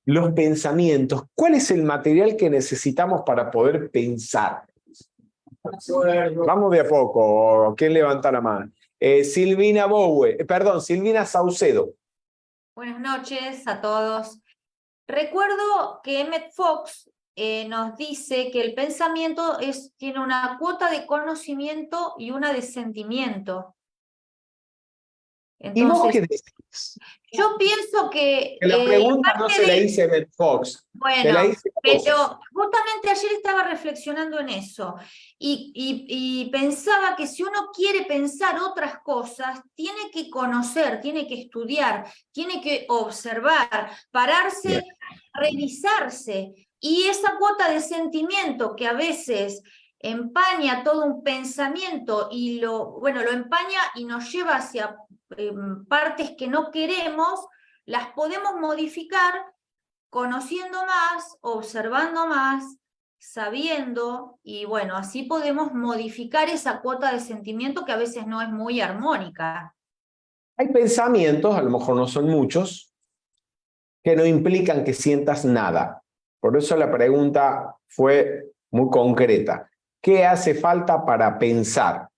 los pensamientos? ¿Cuál es el material que necesitamos para poder pensar? Vamos de a poco. ¿Quién levanta la mano? Silvina Bowe, Silvina Saucedo. Buenas noches a todos. Recuerdo que Emmett Fox nos dice que el pensamiento tiene una cuota de conocimiento y una de sentimiento. ¿Y vos qué Entonces, decís? yo pienso que Que la pregunta no parte se la de... hice Emmett Fox, se la Bueno, hice vos. pero justamente ayer estaba reflexionando en eso y pensaba que si uno quiere pensar otras cosas, tiene que conocer, tiene que estudiar, tiene que observar, pararse, revisarse. Y esa cuota de sentimiento que a veces empaña todo un pensamiento y lo empaña y nos lleva hacia partes que no queremos, las podemos modificar conociendo más, observando más, sabiendo, y bueno, así podemos modificar esa cuota de sentimiento que a veces no es muy armónica. Hay pensamientos, a lo mejor no son muchos, que no implican que sientas nada. Por eso la pregunta fue muy concreta. ¿Qué hace falta para pensar?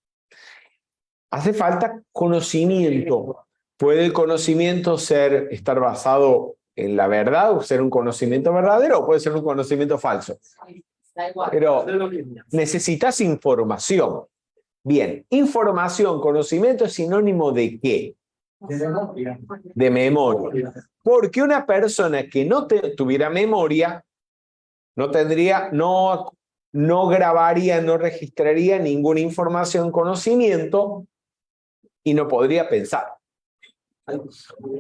Hace falta conocimiento. ¿Puede el conocimiento estar basado en la verdad o ser un conocimiento verdadero o puede ser un conocimiento falso? Pero necesitas información. Bien, información, conocimiento es sinónimo ¿de qué? De memoria. Porque una persona que no tuviera memoria no grabaría, no registraría ninguna información, conocimiento y no podría pensar.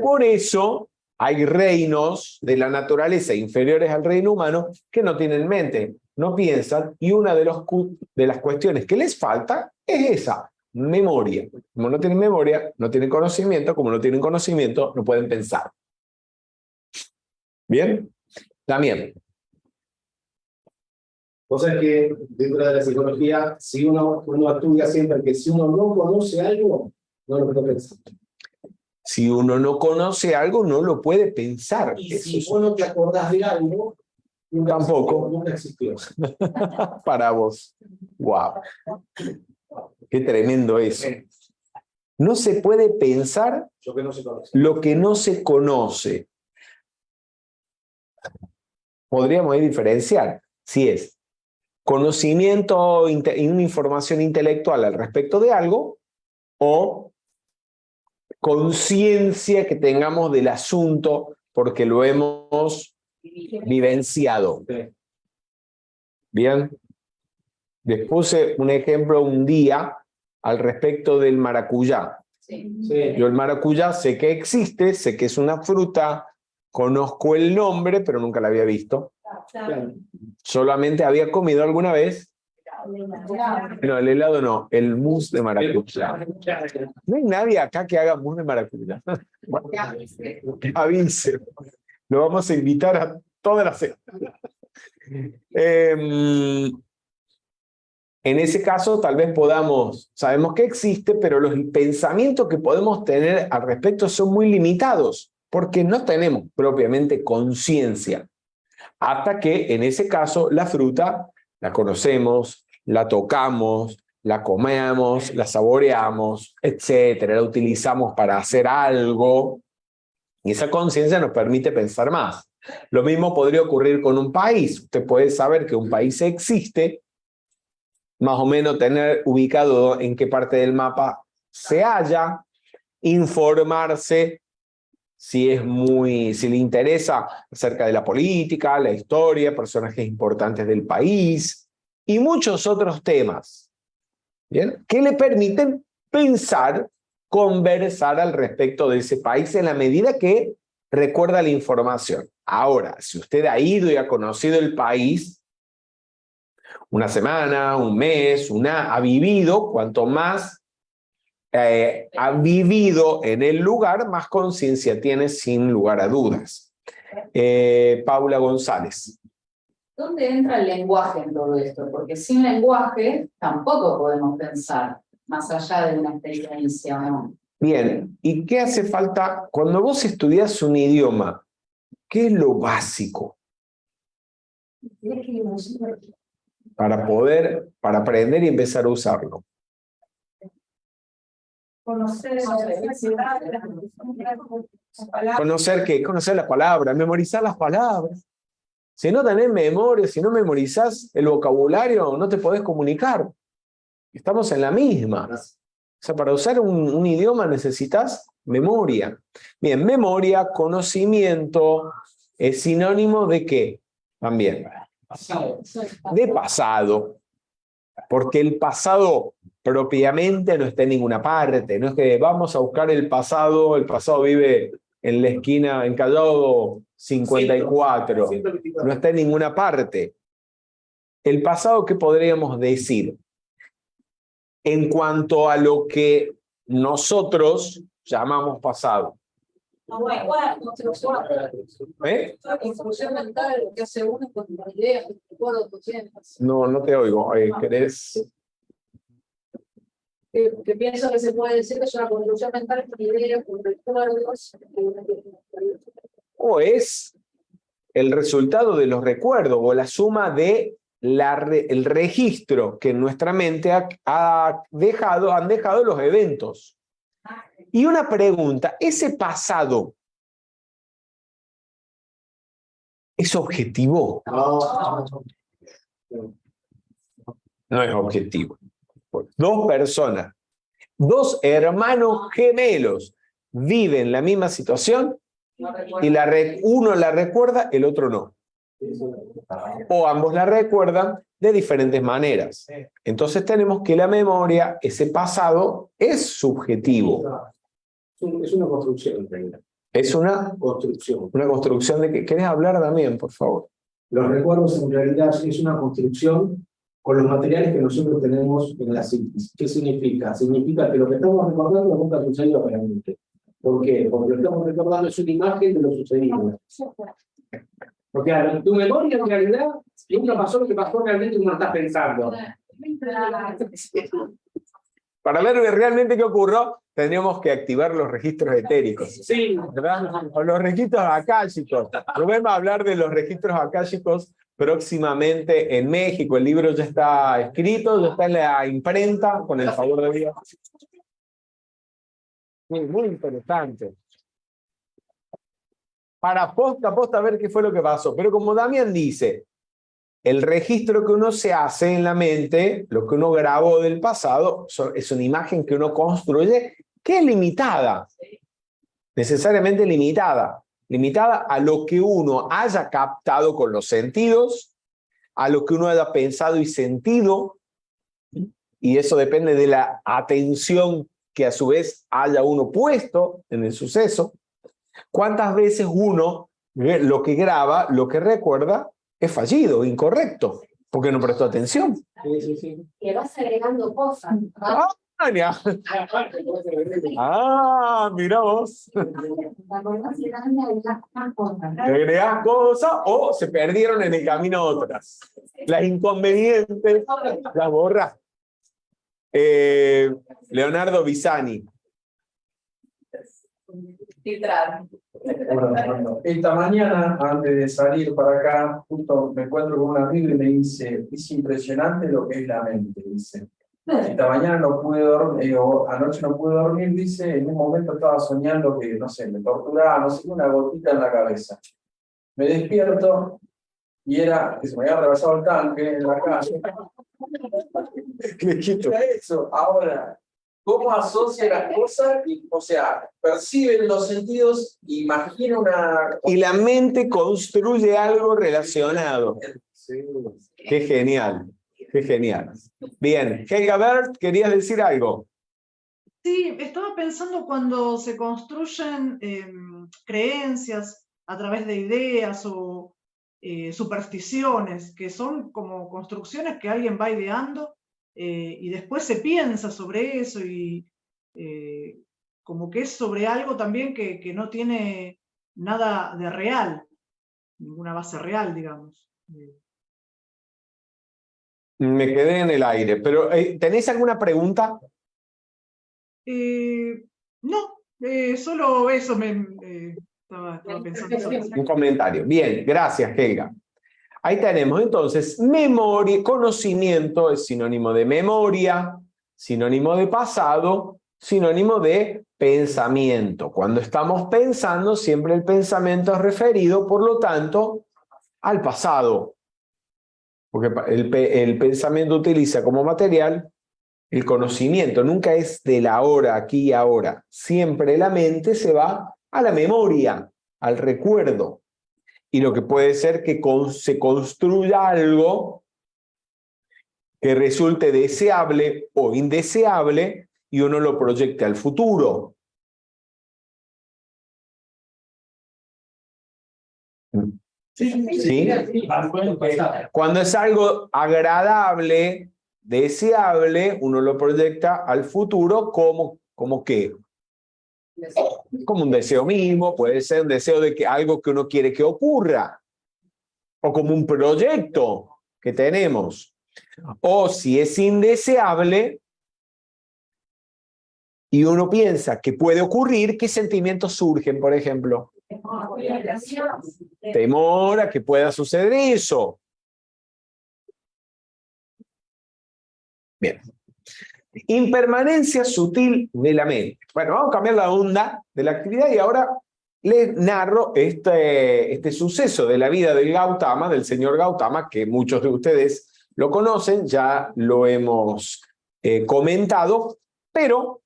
Por eso hay reinos de la naturaleza inferiores al reino humano que no tienen mente, no piensan, y una de las cuestiones que les falta es esa, memoria. Como no tienen memoria, no tienen conocimiento, como no tienen conocimiento, no pueden pensar. ¿Bien? También. O sea que dentro de la psicología, si uno estudia siempre que si uno no conoce algo, no lo puede pensar. Si uno no conoce algo, no lo puede pensar. Y si vos no te acordás de algo, tampoco. Nunca existió. Para vos. Wow. Qué tremendo eso. No se puede pensar lo que no se conoce. Podríamos ahí diferenciar si es conocimiento y una información intelectual al respecto de algo o conciencia que tengamos del asunto porque lo hemos vivenciado. Bien. Les puse un ejemplo un día al respecto del maracuyá. Yo el maracuyá sé que existe, sé que es una fruta, conozco el nombre, pero nunca la había visto. Solamente había comido alguna vez. No, el helado no, el mousse de maracuyá. No hay nadie acá que haga mousse de maracuyá. Avise. Lo vamos a invitar a toda la semana. En ese caso, tal vez sabemos que existe, pero los pensamientos que podemos tener al respecto son muy limitados, porque no tenemos propiamente conciencia. Hasta que, en ese caso, la fruta la conocemos, la tocamos, la comemos, la saboreamos, etcétera, la utilizamos para hacer algo, y esa conciencia nos permite pensar más. Lo mismo podría ocurrir con un país. Usted puede saber que un país existe, más o menos tener ubicado en qué parte del mapa se halla, informarse si le interesa acerca de la política, la historia, personajes importantes del país y muchos otros temas, ¿bien? Que le permiten pensar, conversar al respecto de ese país en la medida que recuerda la información. Ahora, si usted ha ido y ha conocido el país, una semana, un mes, ha vivido, cuanto más ha vivido en el lugar, más conciencia tiene sin lugar a dudas. Paula González. ¿Dónde entra el lenguaje en todo esto? Porque sin lenguaje tampoco podemos pensar, más allá de una experiencia, ¿no? Bien, ¿y qué hace falta? Cuando vos estudias un idioma, ¿qué es lo básico para aprender y empezar a usarlo? Conocer ¿Conocer qué? Conocer las palabras, memorizar las palabras. Si no tenés memoria, si no memorizás el vocabulario, no te podés comunicar. Estamos en la misma. O sea, para usar un idioma necesitas memoria. Bien, memoria, conocimiento, es sinónimo de ¿qué? También. De pasado. Porque el pasado propiamente no está en ninguna parte. No es que vamos a buscar el pasado vive en la esquina, en Callao 54. No está en ninguna parte. El pasado, ¿qué podríamos decir? En cuanto a lo que nosotros llamamos pasado. ¿Eh? Construcción mental, lo que hace uno con la idea, con el recuerdo que tienes. No te oigo. ¿Querés? Que pienso que se puede decir que es una construcción mental con ideas, con recuerdos. O es el resultado de los recuerdos o la suma de el registro que en nuestra mente han dejado los eventos. Y una pregunta, ¿ese pasado es objetivo? No es objetivo. Dos personas, dos hermanos gemelos viven la misma situación y uno la recuerda, el otro no. O ambos la recuerdan de diferentes maneras. Entonces tenemos que la memoria, ese pasado, es subjetivo. Es una construcción, en realidad. Es una construcción de que... ¿Querés hablar también, por favor? Los recuerdos en realidad es una construcción con los materiales que nosotros tenemos en la psiquis. ¿Qué significa? Significa que lo que estamos recordando nunca sucedió realmente. ¿Por qué? Porque lo que estamos recordando es una imagen de lo sucedido. Porque tu memoria en realidad nunca pasó lo que pasó realmente como lo estás pensando. Para ver realmente qué ocurrió, tendríamos que activar los registros etéricos. Sí, ¿verdad? O los registros akáshicos. Volvemos a hablar de los registros akáshicos próximamente en México. El libro ya está escrito, ya está en la imprenta, con el favor de Dios. Muy interesante. Para posta ver qué fue lo que pasó. Pero como Damián dice, el registro que uno se hace en la mente, lo que uno grabó del pasado, es una imagen que uno construye que es limitada. Necesariamente limitada. Limitada a lo que uno haya captado con los sentidos, a lo que uno haya pensado y sentido, y eso depende de la atención que a su vez haya uno puesto en el suceso. ¿Cuántas veces uno, lo que graba, lo que recuerda, es fallido, incorrecto, porque no prestó atención? Que vas agregando cosas. Mira vos. Agregás cosas o se perdieron en el camino otras. Las inconvenientes las borras. Leonardo Bisani. Bueno, esta mañana, antes de salir para acá, justo me encuentro con un amigo y me dice, es impresionante lo que es la mente, dice. Esta mañana no pude dormir, anoche no pude dormir, dice, en un momento estaba soñando que, no sé, me torturaba, no sé, una gotita en la cabeza. Me despierto y era que se me había rebasado el tanque en la calle. Era eso. Ahora, ¿cómo asocia las cosas? O sea, perciben los sentidos, imagina una... Y la mente construye algo relacionado. Sí. Qué genial, qué genial. Bien, Helga Bert, ¿querías decir algo? Sí, estaba pensando cuando se construyen creencias a través de ideas o supersticiones, que son como construcciones que alguien va ideando y después se piensa sobre eso y como que es sobre algo también que no tiene nada de real, ninguna base real, digamos. Me quedé en el aire, pero ¿tenés alguna pregunta? No, solo eso estaba pensando sobre eso. Un comentario. Bien, gracias, Helga. Ahí tenemos entonces memoria, conocimiento es sinónimo de memoria, sinónimo de pasado, sinónimo de pensamiento. Cuando estamos pensando, siempre el pensamiento es referido, por lo tanto, al pasado. Porque el pensamiento utiliza como material el conocimiento, nunca es del ahora, aquí y ahora. Siempre la mente se va a la memoria, al recuerdo. Y lo que puede ser que se construya algo que resulte deseable o indeseable y uno lo proyecte al futuro. ¿Sí? Cuando es algo agradable, deseable, uno lo proyecta al futuro como ¿qué? Como un deseo mismo, puede ser un deseo de que algo que uno quiere que ocurra, o como un proyecto que tenemos. O si es indeseable y uno piensa que puede ocurrir, ¿qué sentimientos surgen, por ejemplo? Temor a que pueda suceder eso. Bien. Impermanencia sutil de la mente. Bueno, vamos a cambiar la onda de la actividad y ahora les narro este suceso de la vida del Gautama, del señor Gautama, que muchos de ustedes lo conocen, ya lo hemos comentado, pero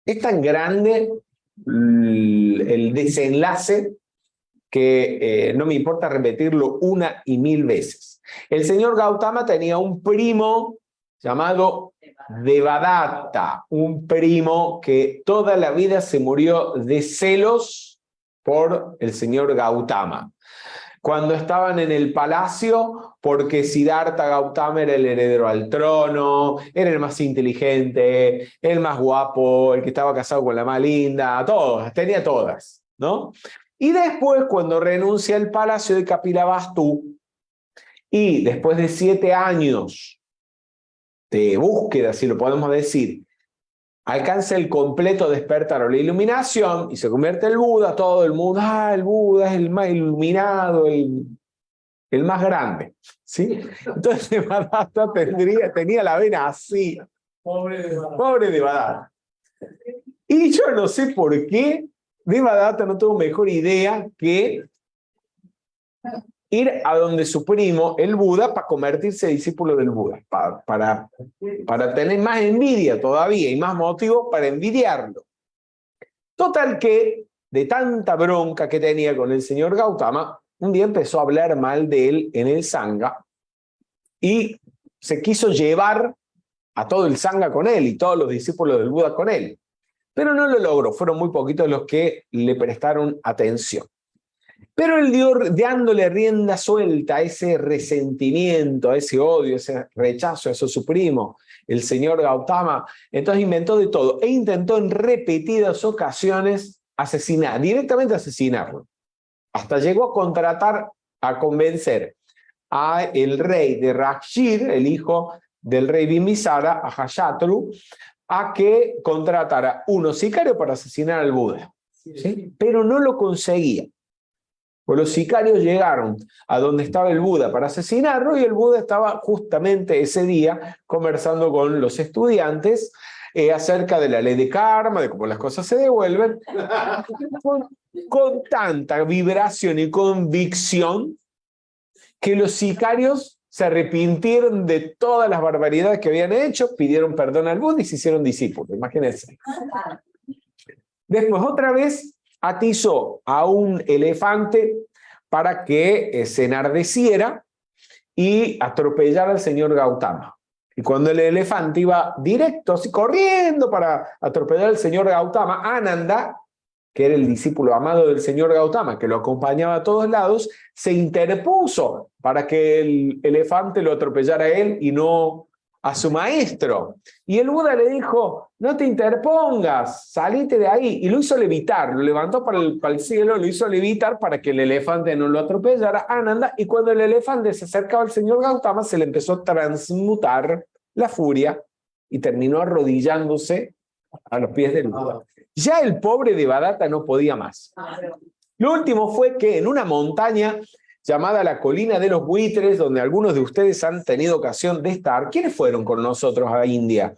es tan grande el desenlace que no me importa repetirlo una y mil veces. El señor Gautama tenía un primo llamado Devadatta, un primo que toda la vida se murió de celos por el señor Gautama. Cuando estaban en el palacio, porque Siddhartha Gautama era el heredero al trono, era el más inteligente, el más guapo, el que estaba casado con la más linda, todas, tenía todas, ¿no? Y después, cuando renuncia al palacio de Kapilavastu, y después de 7 años de búsqueda, si lo podemos decir, alcanza el completo despertar o la iluminación y se convierte en Buda, todo el mundo, el Buda es el más iluminado, el más grande, ¿sí? Entonces Devadatta tenía la vena así. Pobre Devadatta. Y yo no sé por qué Devadatta no tuvo mejor idea que ir a donde su primo, el Buda, para convertirse en discípulo del Buda, para tener más envidia todavía y más motivo para envidiarlo. Total que, de tanta bronca que tenía con el señor Gautama, un día empezó a hablar mal de él en el Sangha y se quiso llevar a todo el Sangha con él y todos los discípulos del Buda con él. Pero no lo logró, fueron muy poquitos los que le prestaron atención. Pero él dio, dándole rienda suelta a ese resentimiento, a ese odio, ese rechazo a su primo, el señor Gautama, entonces inventó de todo e intentó en repetidas ocasiones directamente asesinarlo. Hasta llegó a contratar, a convencer a el rey de Rakshir, el hijo del rey Bimbisara, a Hayatru, a que contratara unos sicarios para asesinar al Buda. ¿Sí? Pero no lo conseguía. Pues los sicarios llegaron a donde estaba el Buda para asesinarlo y el Buda estaba justamente ese día conversando con los estudiantes acerca de la ley de karma, de cómo las cosas se devuelven, con tanta vibración y convicción que los sicarios se arrepintieron de todas las barbaridades que habían hecho, pidieron perdón al Buda y se hicieron discípulos, imagínense. Después otra vez atizó a un elefante para que se enardeciera y atropellara al señor Gautama. Y cuando el elefante iba directo, así corriendo para atropellar al señor Gautama, Ananda, que era el discípulo amado del señor Gautama, que lo acompañaba a todos lados, se interpuso para que el elefante lo atropellara a él y no a su maestro. Y el Buda le dijo, no te interpongas, salite de ahí. Y lo hizo levitar, lo levantó para el cielo, lo hizo levitar para que el elefante no lo atropellara, Ananda. Y cuando el elefante se acercaba al señor Gautama, se le empezó a transmutar la furia y terminó arrodillándose a los pies del Buda. Ya el pobre Devadatta no podía más. Lo último fue que en una montaña llamada la Colina de los Buitres, donde algunos de ustedes han tenido ocasión de estar. ¿Quiénes fueron con nosotros a India?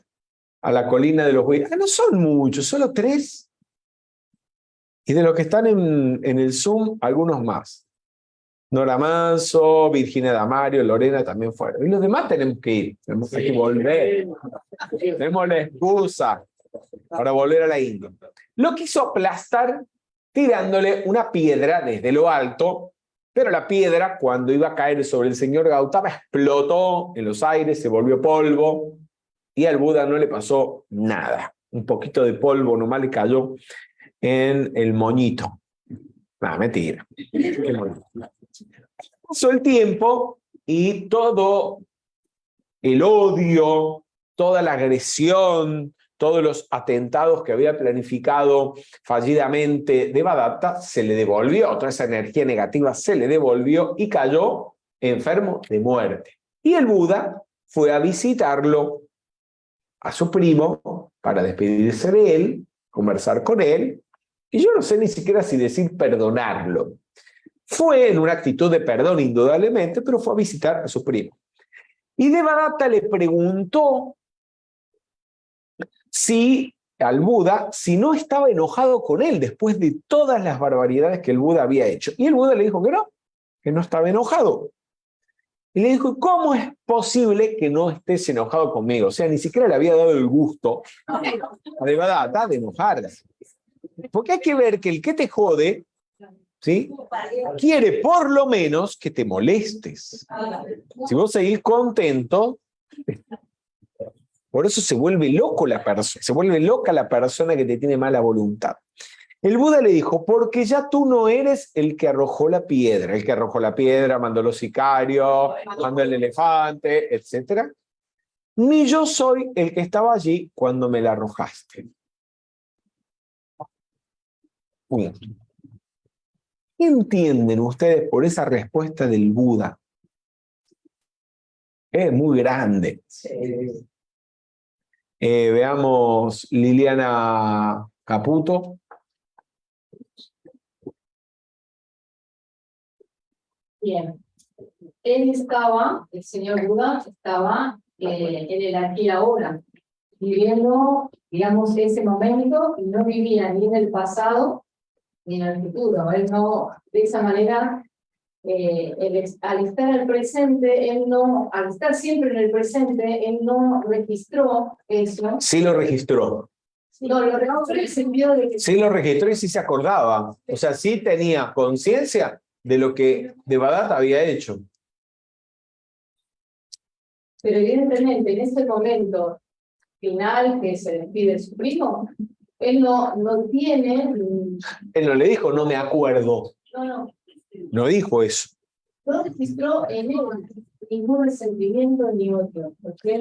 a la colina de los bueyes. No son muchos, solo 3. Y de los que están en el Zoom, algunos más. Nora Manso, Virginia Damario, Lorena también fueron. Y los demás tenemos que ir, tenemos que volver. Tenemos la excusa para volver a la India. Lo quiso aplastar tirándole una piedra desde lo alto, pero la piedra, cuando iba a caer sobre el señor Gautama, explotó en los aires, se volvió polvo, y al Buda no le pasó nada. Un poquito de polvo nomás le cayó en el moñito. Nada, mentira. Pasó el tiempo y todo el odio, toda la agresión, todos los atentados que había planificado fallidamente Devadatta se le devolvió, toda esa energía negativa se le devolvió y cayó enfermo de muerte. Y el Buda fue a visitarlo, a su primo, para despedirse de él, conversar con él, y yo no sé ni siquiera si decir perdonarlo. Fue en una actitud de perdón, indudablemente, pero fue a visitar a su primo. Y Devadatta le preguntó al Buda si no estaba enojado con él después de todas las barbaridades que el Buda había hecho. Y el Buda le dijo que no estaba enojado. Y le dijo, ¿cómo es posible que no estés enojado conmigo? O sea, ni siquiera le había dado el gusto a Devadatta de enojarse. Porque hay que ver que el que te jode, ¿sí?, quiere por lo menos que te molestes. Si vos seguís contento, por eso se vuelve loco la persona, se vuelve loca la persona que te tiene mala voluntad. El Buda le dijo, porque ya tú no eres el que arrojó la piedra. El que arrojó la piedra, mandó los sicarios, mandó el elefante, etc. Ni yo soy el que estaba allí cuando me la arrojaste. Punto. ¿Qué entienden ustedes por esa respuesta del Buda? Es muy grande. Veamos Liliana Caputo. Bien. Él estaba, el señor Buda estaba en el aquí y ahora, viviendo, digamos, ese momento, y no vivía ni en el pasado ni en el futuro. Él no, de esa manera, al estar al presente, al estar siempre en el presente, él no registró eso. Sí lo registró. No, lo registró en el sentido de que... Sí lo registró y sí se acordaba. O sea, sí tenía conciencia de lo que Devadatta había hecho. Pero evidentemente, en ese momento final que se despide de su primo, él no tiene... Él no le dijo, no me acuerdo. No dijo eso. No registró en él ningún resentimiento ni odio.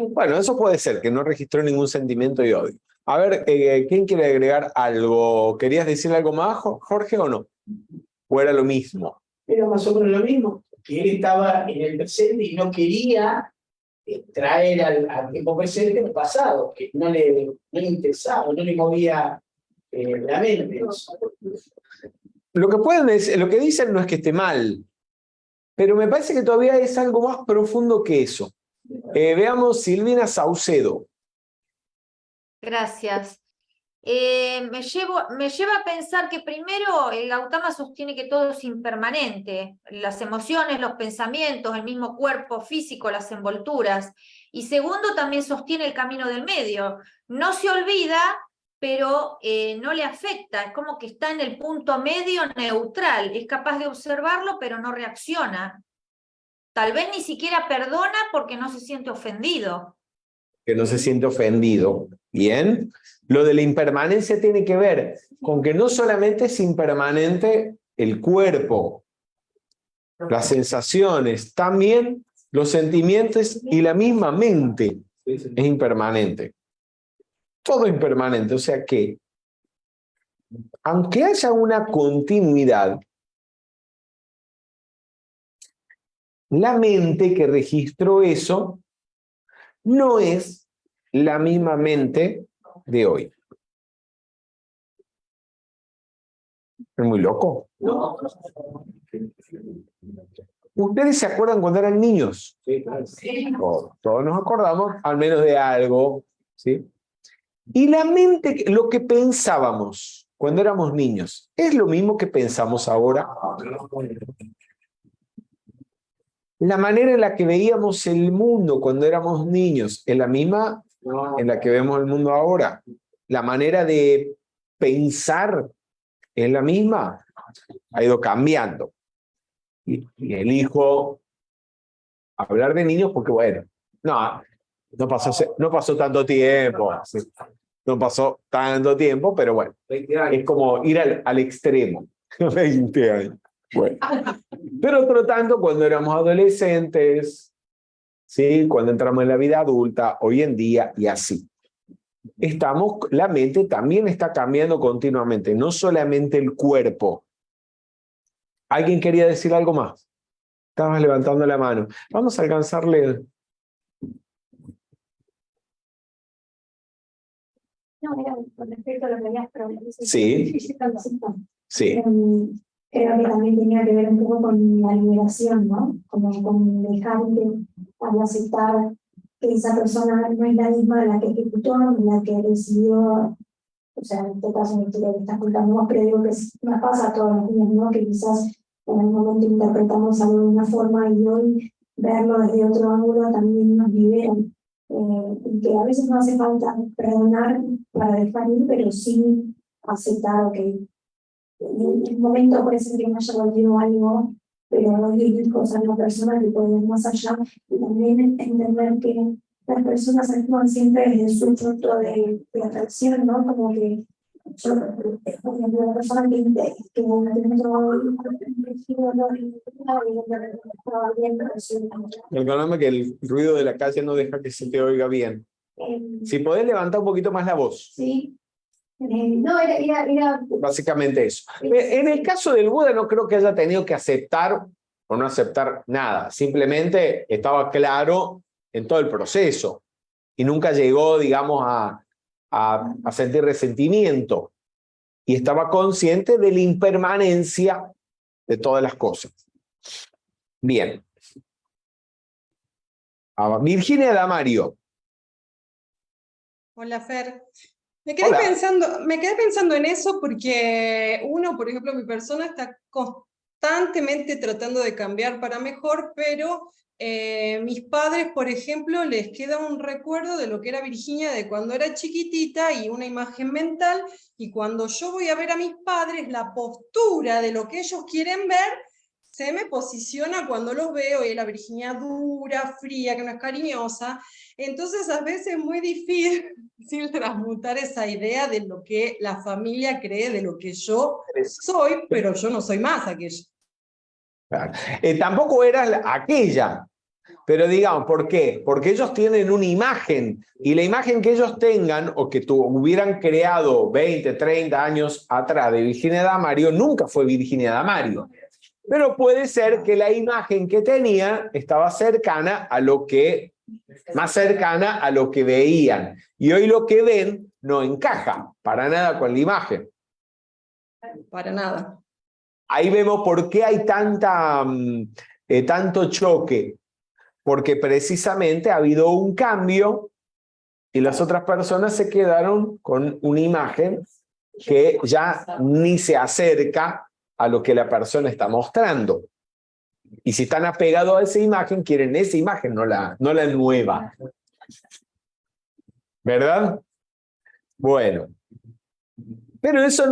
Bueno, eso puede ser, que no registró ningún sentimiento y odio. A ver, ¿quién quiere agregar algo? ¿Querías decir algo más, Jorge, o no? ¿O era lo mismo? Era más o menos lo mismo, que él estaba en el presente y no quería traer al tiempo presente el pasado, que no le interesaba, no le movía la mente. Lo que dicen no es que esté mal, pero me parece que todavía es algo más profundo que eso. Veamos Silvina Saucedo. Gracias. Me lleva a pensar que primero el Gautama sostiene que todo es impermanente, las emociones, los pensamientos, el mismo cuerpo físico, las envolturas. Y segundo, también sostiene el camino del medio. No se olvida, pero no le afecta, es como que está en el punto medio neutral, es capaz de observarlo, pero no reacciona. Tal vez ni siquiera perdona porque no se siente ofendido. Que no se siente ofendido. Bien. Lo de la impermanencia tiene que ver con que no solamente es impermanente el cuerpo, las sensaciones, también los sentimientos y la misma mente es impermanente. Todo impermanente, o sea que, aunque haya una continuidad, la mente que registró eso no es la misma mente de hoy. ¿Es muy loco? No. ¿Ustedes se acuerdan cuando eran niños? Sí, claro. Todos nos acordamos, al menos de algo, ¿sí? Y la mente, lo que pensábamos cuando éramos niños, ¿es lo mismo que pensamos ahora? La manera en la que veíamos el mundo cuando éramos niños, ¿es la misma en la que vemos el mundo ahora? La manera de pensar es la misma, ha ido cambiando. Y elijo hablar de niños porque, bueno, no pasó tanto tiempo. No pasó tanto tiempo, pero bueno, es como ir al extremo. 20 años. Bueno. Pero otro tanto cuando éramos adolescentes, ¿sí? Cuando entramos en la vida adulta, hoy en día y así. La mente también está cambiando continuamente, no solamente el cuerpo. ¿Alguien quería decir algo más? Estabas levantando la mano. Vamos a alcanzarle. No, era con respecto a lo que habías preguntado. Sí. Sí. Creo que también tenía que ver un poco con la liberación, ¿no? Como con dejar de aceptar que esa persona no es la misma de la que ejecutó, ni la que decidió, o sea, en este caso, en la historia que estás contando vos, pero digo que nos pasa a todos los días, ¿no? Que quizás en algún momento interpretamos algo de una forma y hoy verlo desde otro ángulo también nos libera. Y que a veces no hace falta perdonar para dejar ir, pero sí aceptar que en el momento puede ser que no haya volvido algo, pero hay cosas en la persona que pueden ir más allá y también entender que las personas actúan siempre desde su punto de atracción, ¿no? Como que yo, por ejemplo, la persona que Perdóname que el ruido de la calle no deja que se te oiga bien. Si podés levantar un poquito más la voz. Sí. No, era... Básicamente eso. En el caso del Buda no creo que haya tenido que aceptar o no aceptar nada. Simplemente estaba claro en todo el proceso. Y nunca llegó, digamos, a sentir resentimiento. Y estaba consciente de la impermanencia de todas las cosas. Bien. Virginia Damario. Hola, Fer. Me quedé pensando en eso porque uno, por ejemplo, mi persona está constantemente tratando de cambiar para mejor, pero mis padres, por ejemplo, les queda un recuerdo de lo que era Virginia de cuando era chiquitita y una imagen mental, y cuando yo voy a ver a mis padres, la postura de lo que ellos quieren ver se me posiciona cuando los veo, y es la Virginia dura, fría, que no es cariñosa. Entonces a veces es muy difícil transmutar esa idea de lo que la familia cree de lo que yo soy, pero yo no soy más aquello. Claro. Tampoco era aquella, pero digamos, ¿por qué? Porque ellos tienen una imagen, y la imagen que ellos tengan o que hubieran creado 20, 30 años atrás de Virginia Damario nunca fue Virginia Damario. Pero puede ser que la imagen que tenía estaba cercana a lo que, más cercana a lo que veían. Y hoy lo que ven no encaja para nada con la imagen. Para nada. Ahí vemos por qué hay tanto choque. Porque precisamente ha habido un cambio y las otras personas se quedaron con una imagen que ya ni se acerca a lo que la persona está mostrando. Y si están apegados a esa imagen, quieren esa imagen, no la nueva. ¿Verdad? Bueno. Pero eso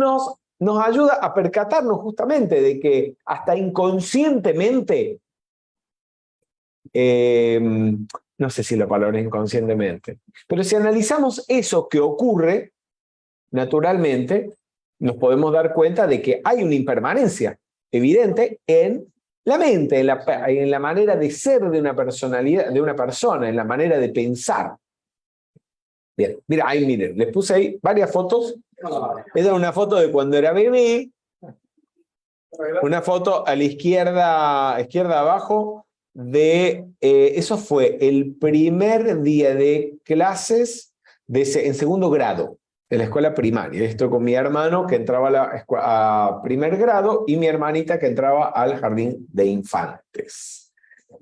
nos ayuda a percatarnos justamente de que hasta inconscientemente, no sé si la palabra es inconscientemente, pero si analizamos eso que ocurre, naturalmente, nos podemos dar cuenta de que hay una impermanencia evidente en la mente, en la manera de ser de una personalidad, de una persona, en la manera de pensar. Bien, mira, ahí miren, les puse ahí varias fotos. Esa es una foto de cuando era bebé, una foto a la izquierda abajo, eso fue el primer día de clases en segundo grado. De la escuela primaria. Esto con mi hermano que entraba a primer grado y mi hermanita que entraba al jardín de infantes.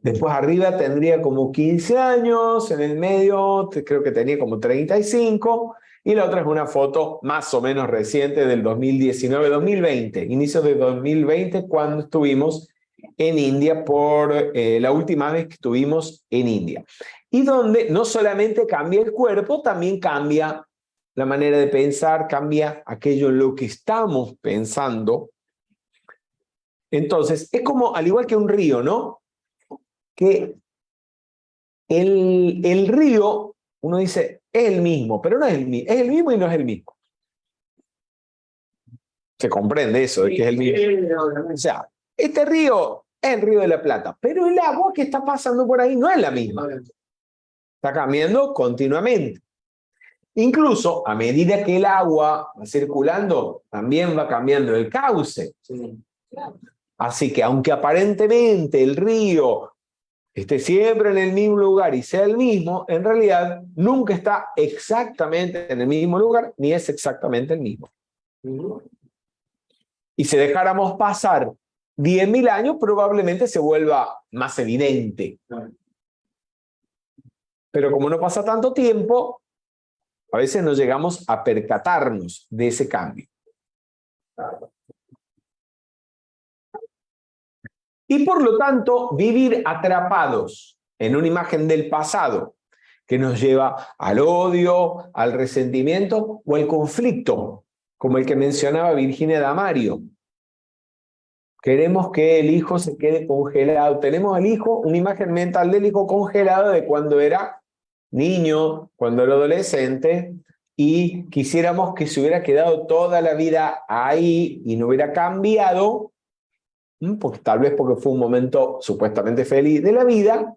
Después arriba tendría como 15 años, en el medio creo que tenía como 35, y la otra es una foto más o menos reciente del 2019-2020, inicio de 2020, cuando estuvimos en India por la última vez que estuvimos en India. Y donde no solamente cambia el cuerpo, también cambia la manera de pensar, cambia aquello en lo que estamos pensando. Entonces, es como, al igual que un río, ¿no? Que el río, uno dice, es el mismo, pero no es el mismo. Es el mismo y no es el mismo. Se comprende eso, de que es el mismo. O sea, este río es el río de la Plata, pero el agua que está pasando por ahí no es la misma. Está cambiando continuamente. Incluso, a medida que el agua va circulando, también va cambiando el cauce. Así que, aunque aparentemente el río esté siempre en el mismo lugar y sea el mismo, en realidad nunca está exactamente en el mismo lugar, ni es exactamente el mismo. Y si dejáramos pasar 10.000 años, probablemente se vuelva más evidente. Pero como no pasa tanto tiempo, a veces no llegamos a percatarnos de ese cambio. Y por lo tanto, vivir atrapados en una imagen del pasado que nos lleva al odio, al resentimiento o al conflicto, como el que mencionaba Virginia Damario. Queremos que el hijo se quede congelado. Tenemos al hijo, una imagen mental del hijo congelado de cuando era niño, cuando era adolescente, y quisiéramos que se hubiera quedado toda la vida ahí y no hubiera cambiado, pues tal vez porque fue un momento supuestamente feliz de la vida,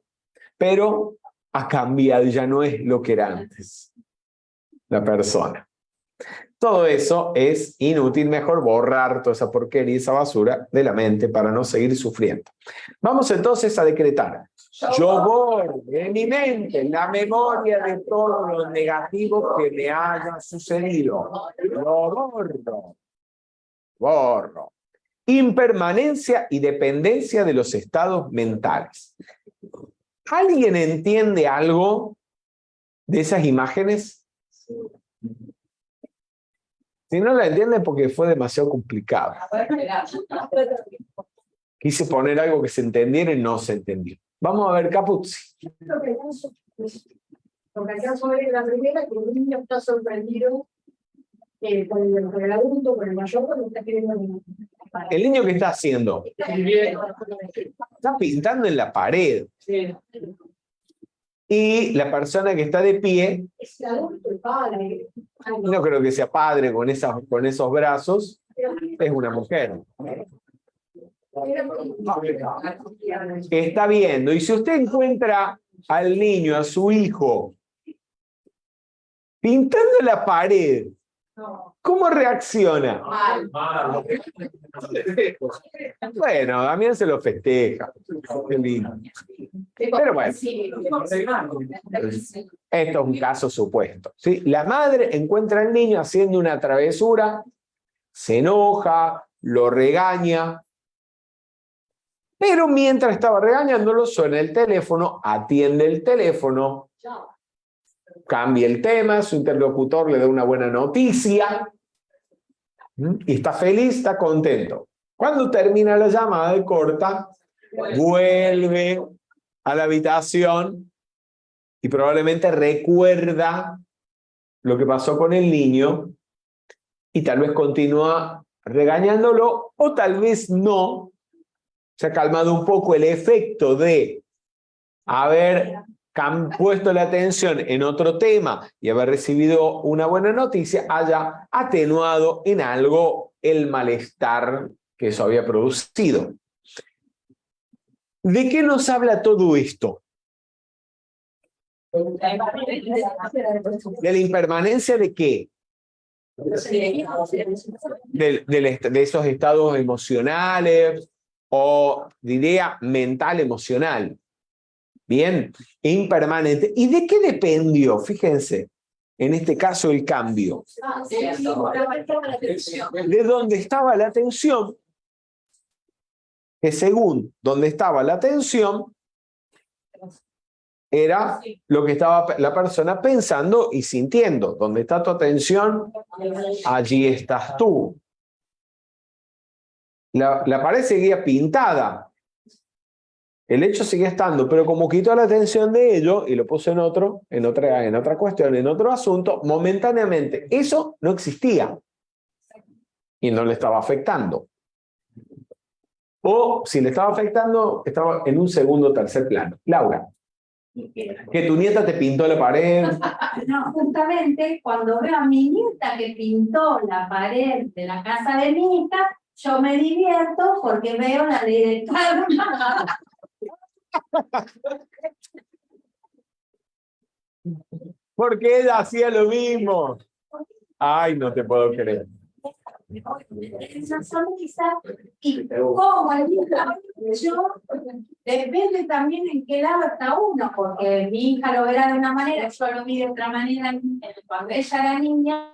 pero ha cambiado y ya no es lo que era antes la persona. Todo eso es inútil, mejor borrar toda esa porquería y esa basura de la mente para no seguir sufriendo. Vamos entonces a decretar. Yo borro de mi mente la memoria de todo lo negativo que me haya sucedido. Lo borro. Impermanencia y dependencia de los estados mentales. ¿Alguien entiende algo de esas imágenes? Si no la entienden, porque fue demasiado complicado. Quise poner algo que se entendiera y no se entendió. Vamos a ver, Capuzzi. Porque acá sobre la primera, que el niño está sorprendido con el adulto, con el mayor, cuando está queriendo. ¿El niño qué está haciendo? Está pintando en la pared. Y la persona que está de pie, Es el adulto, el padre. no creo que sea padre con esos brazos, es una mujer. Está viendo. Y si usted encuentra al niño, a su hijo, pintando la pared, ¿cómo reacciona? Bueno, Damián se lo festeja. Qué lindo. Pero bueno, esto es un caso supuesto, ¿sí? La madre encuentra al niño haciendo una travesura, se enoja, lo regaña, pero mientras estaba regañándolo, suena el teléfono, atiende el teléfono, cambia el tema, su interlocutor le da una buena noticia, y está feliz, está contento. Cuando termina la llamada de corta, vuelve a la habitación y probablemente recuerda lo que pasó con el niño y tal vez continúa regañándolo o tal vez no. Se ha calmado un poco el efecto de haber puesto la atención en otro tema y haber recibido una buena noticia, haya atenuado en algo el malestar que eso había producido. ¿De qué nos habla todo esto? ¿De la impermanencia de qué? De esos estados emocionales o diría mental emocional. Bien, impermanente. ¿Y de qué dependió? Fíjense, en este caso el cambio. De dónde estaba la tensión, que según donde estaba la tensión, era lo que estaba la persona pensando y sintiendo. Donde está tu atención, allí estás tú. La pared seguía pintada. El hecho seguía estando, pero como quitó la atención de ello y lo puso en otra cuestión, en otro asunto, momentáneamente eso no existía y no le estaba afectando. O si le estaba afectando, estaba en un segundo o tercer plano. Laura, que tu nieta te pintó la pared. No, justamente cuando veo a mi nieta que pintó la pared de la casa de mi hija, yo me divierto porque veo la ley del karma. Porque ella hacía lo mismo. Ay, no te puedo creer. Esa sonrisa y cómo yo depende también en qué lado está uno, porque mi hija lo verá de una manera, yo lo vi de otra manera cuando ella era niña,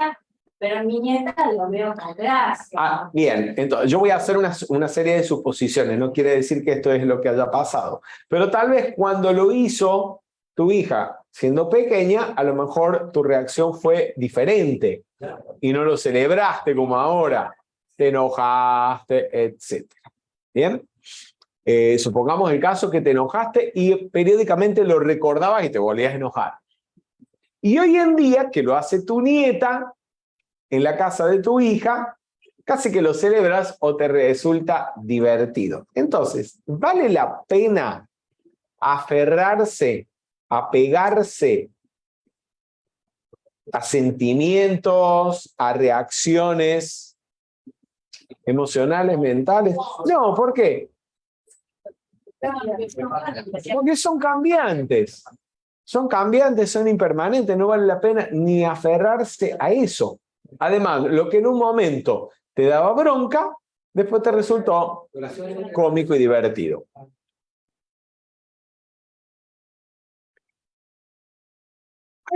pero en mi nieta lo veo con gracia. Bien, entonces yo voy a hacer una serie de suposiciones, no quiere decir que esto es lo que haya pasado, pero tal vez cuando lo hizo tu hija siendo pequeña, a lo mejor tu reacción fue diferente y no lo celebraste como ahora, te enojaste, etc. ¿Bien? Supongamos el caso que te enojaste y periódicamente lo recordabas y te volvías a enojar. Y hoy en día, que lo hace tu nieta en la casa de tu hija, casi que lo celebras o te resulta divertido. Entonces, ¿vale la pena aferrarse, apegarse a sentimientos, a reacciones emocionales, mentales? No, ¿por qué? Porque son cambiantes. Son cambiantes, son impermanentes, no vale la pena ni aferrarse a eso. Además, lo que en un momento te daba bronca, después te resultó cómico y divertido.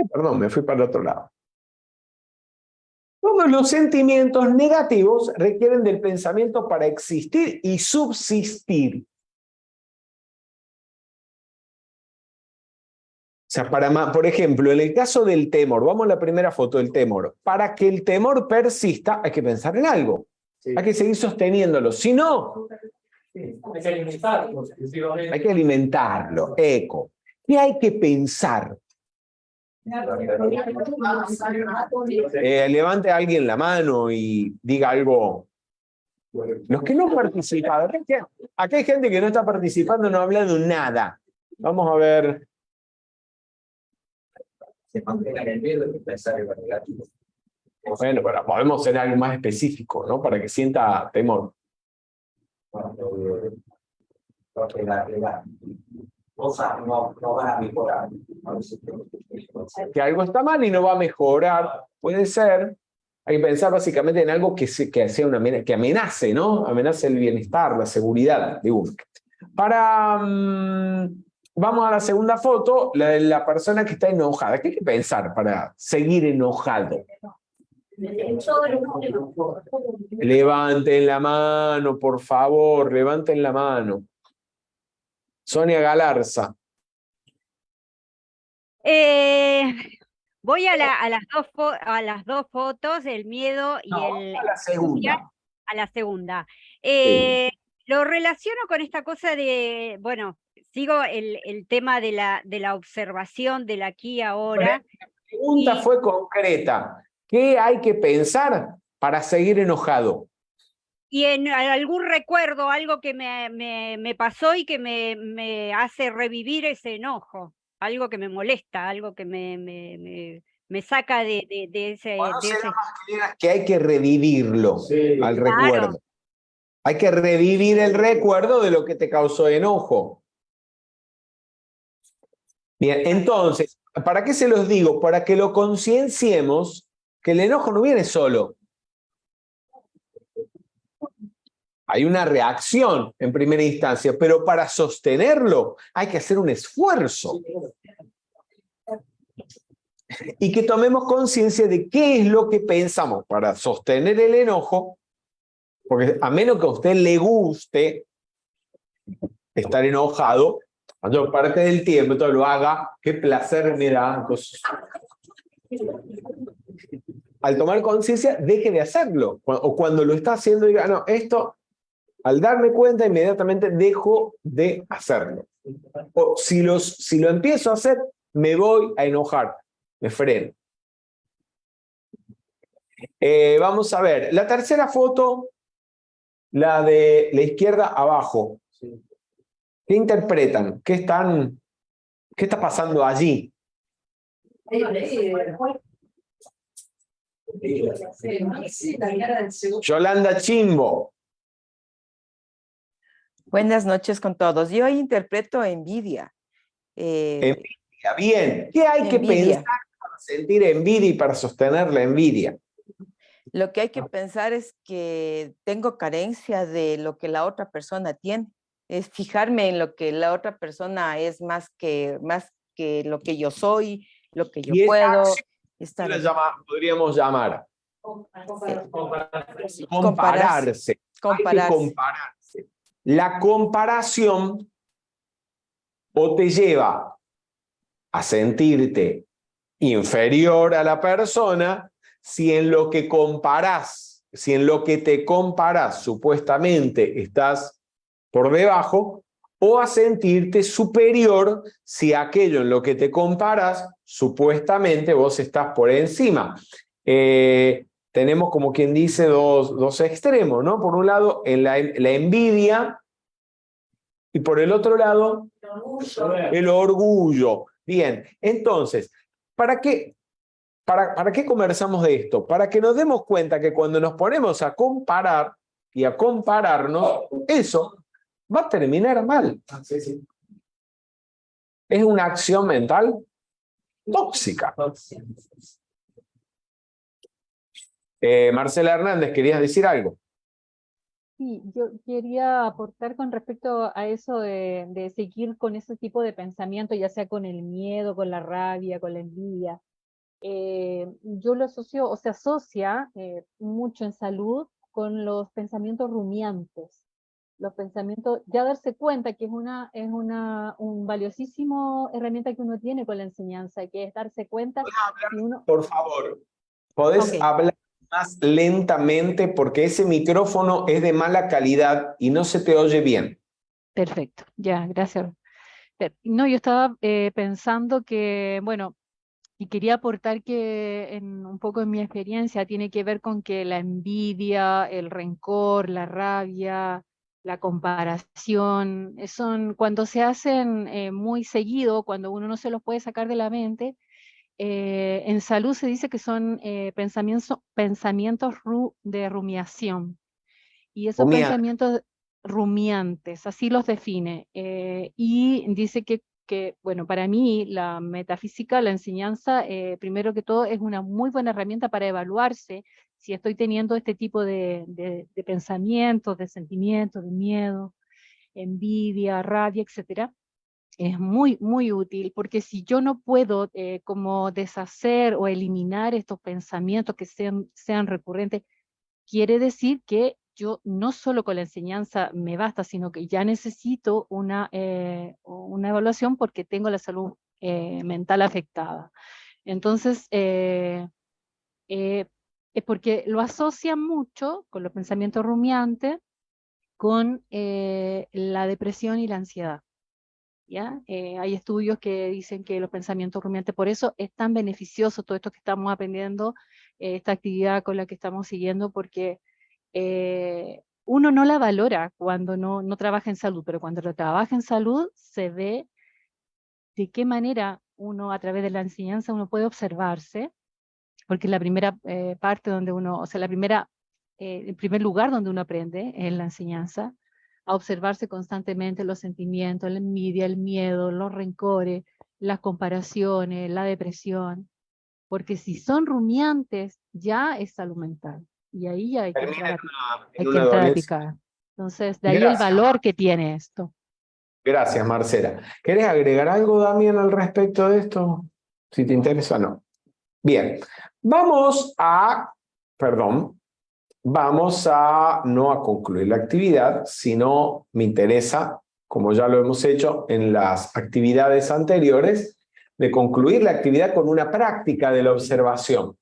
Ay, perdón, me fui para el otro lado. Todos los sentimientos negativos requieren del pensamiento para existir y subsistir. O sea, por ejemplo, en el caso del temor, vamos a la primera foto del temor. Para que el temor persista, hay que pensar en algo. Sí. Hay que seguir sosteniéndolo. Si no, hay que alimentarlo. Hay que alimentarlo. Eco. ¿Qué hay que pensar? Levante a alguien la mano y diga algo. Los que no participan. Acá hay gente que no está participando, no ha hablado nada. Vamos a ver. Bueno, pero podemos ser algo más específico, ¿no? Para que sienta temor. Cosas no van a mejorar. Que algo está mal y no va a mejorar, puede ser. Hay que pensar básicamente en algo que sea una que amenace, ¿no? Amenace el bienestar, la seguridad de uno. Vamos a la segunda foto, la de la persona que está enojada. ¿Qué hay que pensar para seguir enojado? Levanten la mano, por favor, levanten la mano. Sonia Galarza. Voy a las dos fotos, el miedo y a la segunda. A la segunda. Sí. Lo relaciono con esta cosa de, bueno, sigo el tema de la observación del aquí y ahora. La pregunta fue concreta. ¿Qué hay que pensar para seguir enojado? Y en algún recuerdo, algo que me pasó y que me hace revivir ese enojo, algo que me molesta, algo que me saca de ese... Que hay que revivirlo al recuerdo. Claro. Hay que revivir el recuerdo de lo que te causó enojo. Bien, entonces, ¿para qué se los digo? Para que lo concienciemos que el enojo no viene solo. Hay una reacción en primera instancia, pero para sostenerlo hay que hacer un esfuerzo. Y que tomemos conciencia de qué es lo que pensamos para sostener el enojo, porque a menos que a usted le guste estar enojado, mayor parte del tiempo, todo lo haga, qué placer me da. Entonces, al tomar conciencia, deje de hacerlo. O cuando lo está haciendo, diga, no, esto, al darme cuenta, inmediatamente dejo de hacerlo. O si lo empiezo a hacer, me voy a enojar, me freno. Vamos a ver, la tercera foto, la de la izquierda abajo. ¿Qué interpretan? ¿Qué está pasando allí? Yolanda Chimbo. Buenas noches con todos. Yo interpreto envidia. Envidia, bien. ¿Qué hay que pensar para sentir envidia y para sostener la envidia? Lo que hay que pensar es que tengo carencia de lo que la otra persona tiene. Es fijarme en lo que la otra persona es más que lo que yo soy, lo que yo puedo. Podríamos llamar compararse. Hay que compararse. La comparación o te lleva a sentirte inferior a la persona si en lo que comparás, si en lo que te comparás supuestamente estás por debajo, o a sentirte superior si aquello en lo que te comparás supuestamente vos estás por encima. Tenemos, como quien dice, dos extremos, ¿no? Por un lado, en la envidia, y por el otro lado, el orgullo. Bien, entonces, ¿para qué conversamos de esto? Para que nos demos cuenta que cuando nos ponemos a comparar y a compararnos, eso va a terminar mal. Es una acción mental tóxica. Marcela Hernández, ¿querías decir algo? Sí, yo quería aportar con respecto a eso de seguir con ese tipo de pensamiento, ya sea con el miedo, con la rabia, con la envidia. Yo lo asocio, o se asocia mucho en salud con los pensamientos rumiantes. Los pensamientos, ya darse cuenta que es un valiosísimo herramienta que uno tiene con la enseñanza, que es darse cuenta que uno... Por favor, ¿podés hablar más lentamente? Porque ese micrófono es de mala calidad y no se te oye bien. Perfecto, ya, gracias. No, yo estaba pensando que, bueno, y quería aportar que un poco en mi experiencia tiene que ver con que la envidia, el rencor, la rabia, la comparación, cuando se hacen muy seguido, cuando uno no se los puede sacar de la mente, en salud se dice que son pensamientos de rumiación. Y esos pensamientos rumiantes, así los define. Y dice que, bueno, para mí la metafísica, la enseñanza, primero que todo es una muy buena herramienta para evaluarse si estoy teniendo este tipo de pensamientos, de sentimientos, de miedo, envidia, rabia, etcétera. Es muy, muy útil, porque si yo no puedo como deshacer o eliminar estos pensamientos que sean recurrentes, quiere decir que yo no solo con la enseñanza me basta, sino que ya necesito una evaluación porque tengo la salud mental afectada. Entonces, es porque lo asocian mucho con los pensamientos rumiantes, con la depresión y la ansiedad. ¿Ya? Hay estudios que dicen que los pensamientos rumiantes, por eso es tan beneficioso todo esto que estamos aprendiendo, esta actividad con la que estamos siguiendo, porque uno no la valora cuando no trabaja en salud, pero cuando lo trabaja en salud se ve de qué manera uno, a través de la enseñanza, uno puede observarse, porque es la primera parte donde uno, o sea, el primer lugar donde uno aprende es la enseñanza, a observarse constantemente los sentimientos, la envidia, el miedo, los rencores, las comparaciones, la depresión, porque si son rumiantes, ya es salud mental. Y ahí ya hay que entrar a picar. Entonces, de ahí el valor que tiene esto. Gracias, Marcela. ¿Querés agregar algo, Damián, al respecto de esto? Si te interesa o no. Bien, vamos a no a concluir la actividad, sino me interesa como ya lo hemos hecho en las actividades anteriores, de concluir la actividad con una práctica de la observación.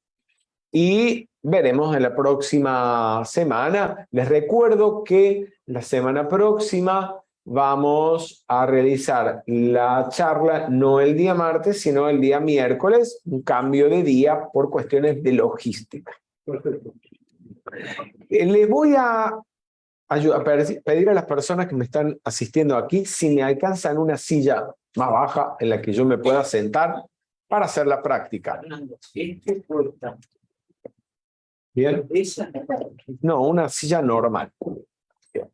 Y veremos en la próxima semana. Les recuerdo que la semana próxima vamos a realizar la charla no el día martes, sino el día miércoles, un cambio de día por cuestiones de logística. Les voy a pedir a las personas que me están asistiendo aquí si me alcanzan una silla más baja en la que yo me pueda sentar para hacer la práctica. ¿Bien? No, una silla normal. Bien.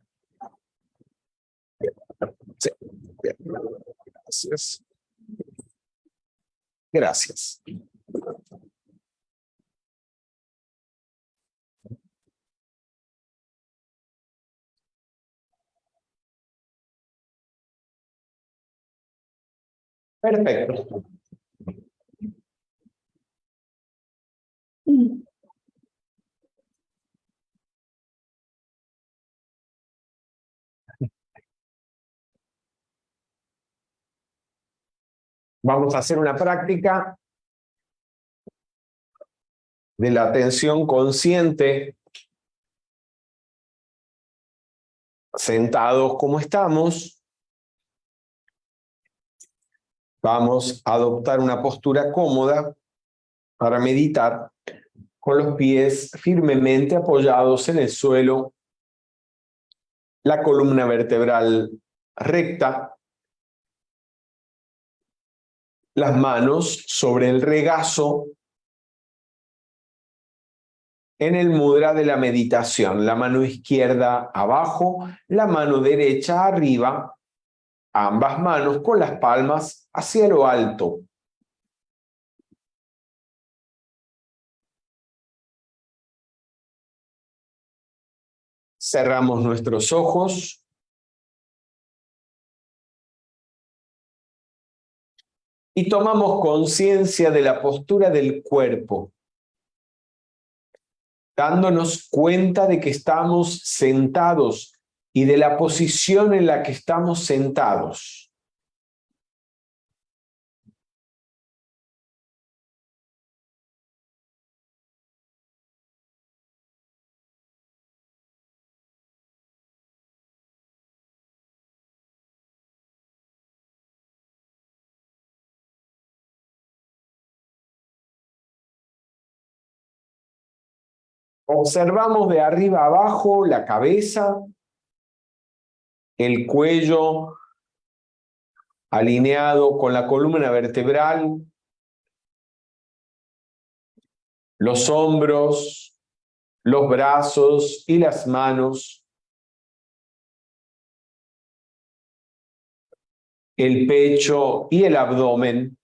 Sí. Bien. Gracias. Gracias. Perfecto. Vamos a hacer una práctica de la atención consciente, sentados como estamos. Vamos a adoptar una postura cómoda para meditar con los pies firmemente apoyados en el suelo, la columna vertebral recta, las manos sobre el regazo en el mudra de la meditación, la mano izquierda abajo, la mano derecha arriba, ambas manos con las palmas hacia lo alto. Cerramos nuestros ojos. Y tomamos conciencia de la postura del cuerpo, dándonos cuenta de que estamos sentados y de la posición en la que estamos sentados. Observamos de arriba abajo la cabeza, el cuello alineado con la columna vertebral, los hombros, los brazos y las manos, el pecho y el abdomen,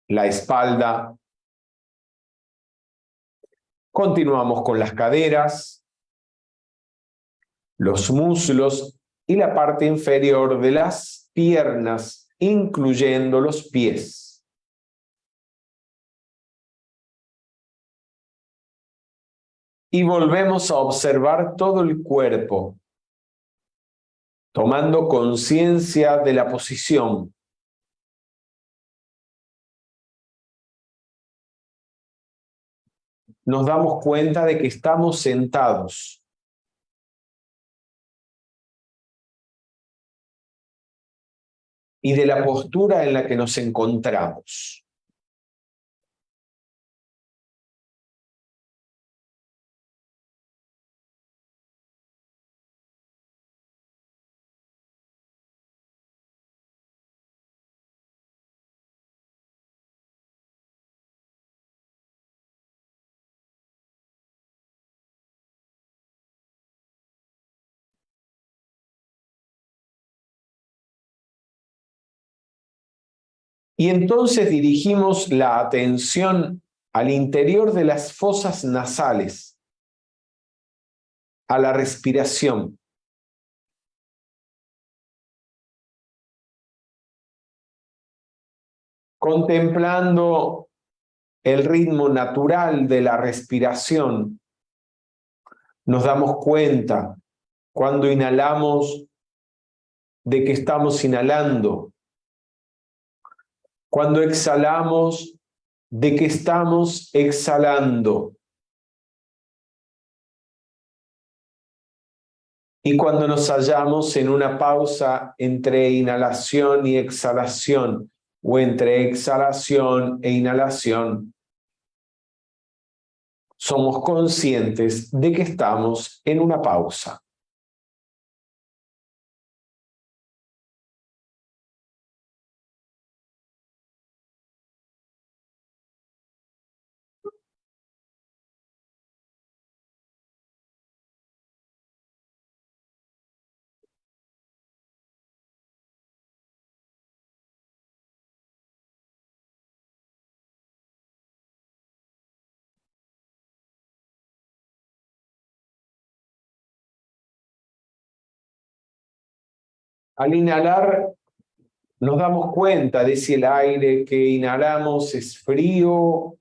la espalda. Continuamos con las caderas, los muslos y la parte inferior de las piernas, incluyendo los pies. Y volvemos a observar todo el cuerpo, tomando conciencia de la posición. Nos damos cuenta de que estamos sentados. Y de la postura en la que nos encontramos. Y entonces dirigimos la atención al interior de las fosas nasales, a la respiración. Contemplando el ritmo natural de la respiración, nos damos cuenta cuando inhalamos de que estamos inhalando. Cuando exhalamos, de que estamos exhalando. Y cuando nos hallamos en una pausa entre inhalación y exhalación, o entre exhalación e inhalación, somos conscientes de que estamos en una pausa. Al inhalar, nos damos cuenta de si el aire que inhalamos es frío,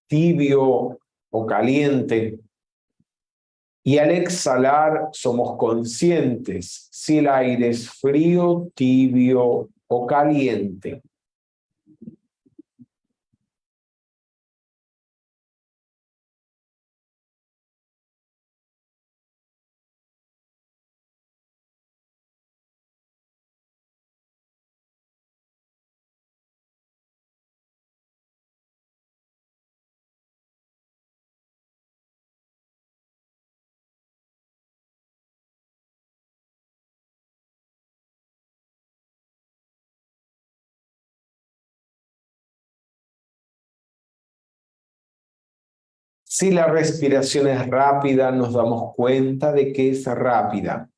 tibio o caliente. Y al exhalar, somos conscientes si el aire es frío, tibio o caliente. Si la respiración es rápida, nos damos cuenta de que es rápida.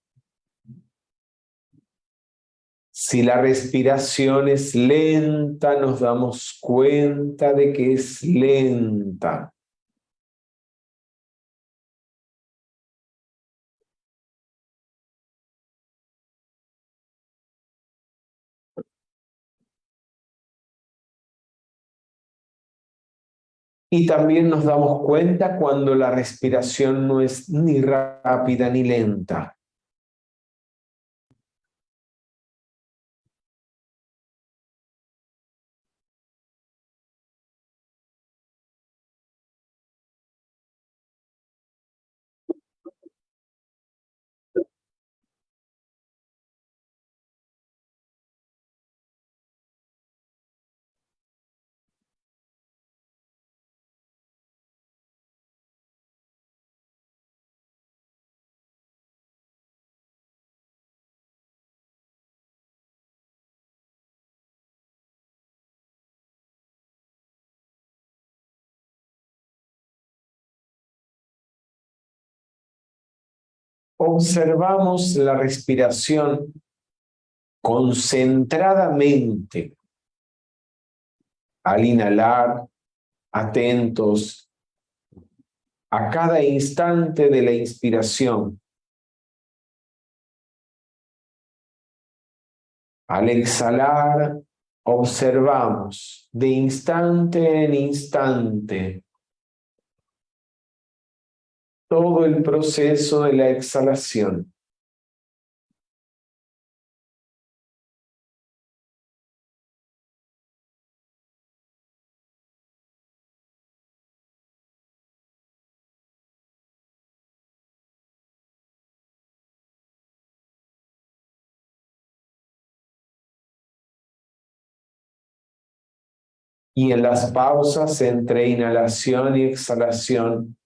Si la respiración es lenta, nos damos cuenta de que es lenta. Y también nos damos cuenta cuando la respiración no es ni rápida ni lenta. Observamos la respiración concentradamente. Al inhalar, atentos a cada instante de la inspiración. Al exhalar, observamos de instante en instante todo el proceso de la exhalación. Y en las pausas entre inhalación y exhalación,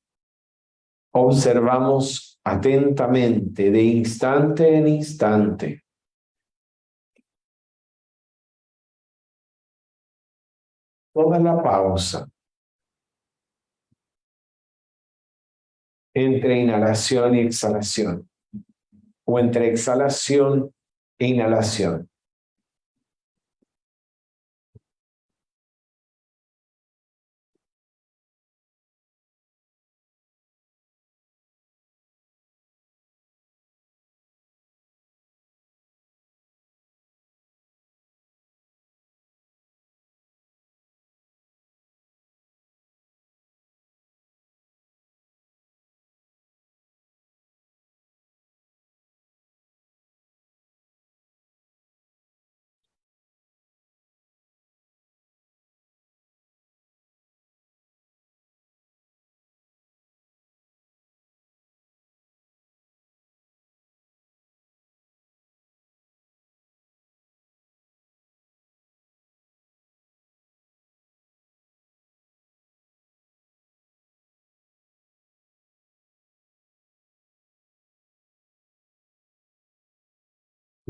observamos atentamente, de instante en instante, toda la pausa entre inhalación y exhalación, o entre exhalación e inhalación.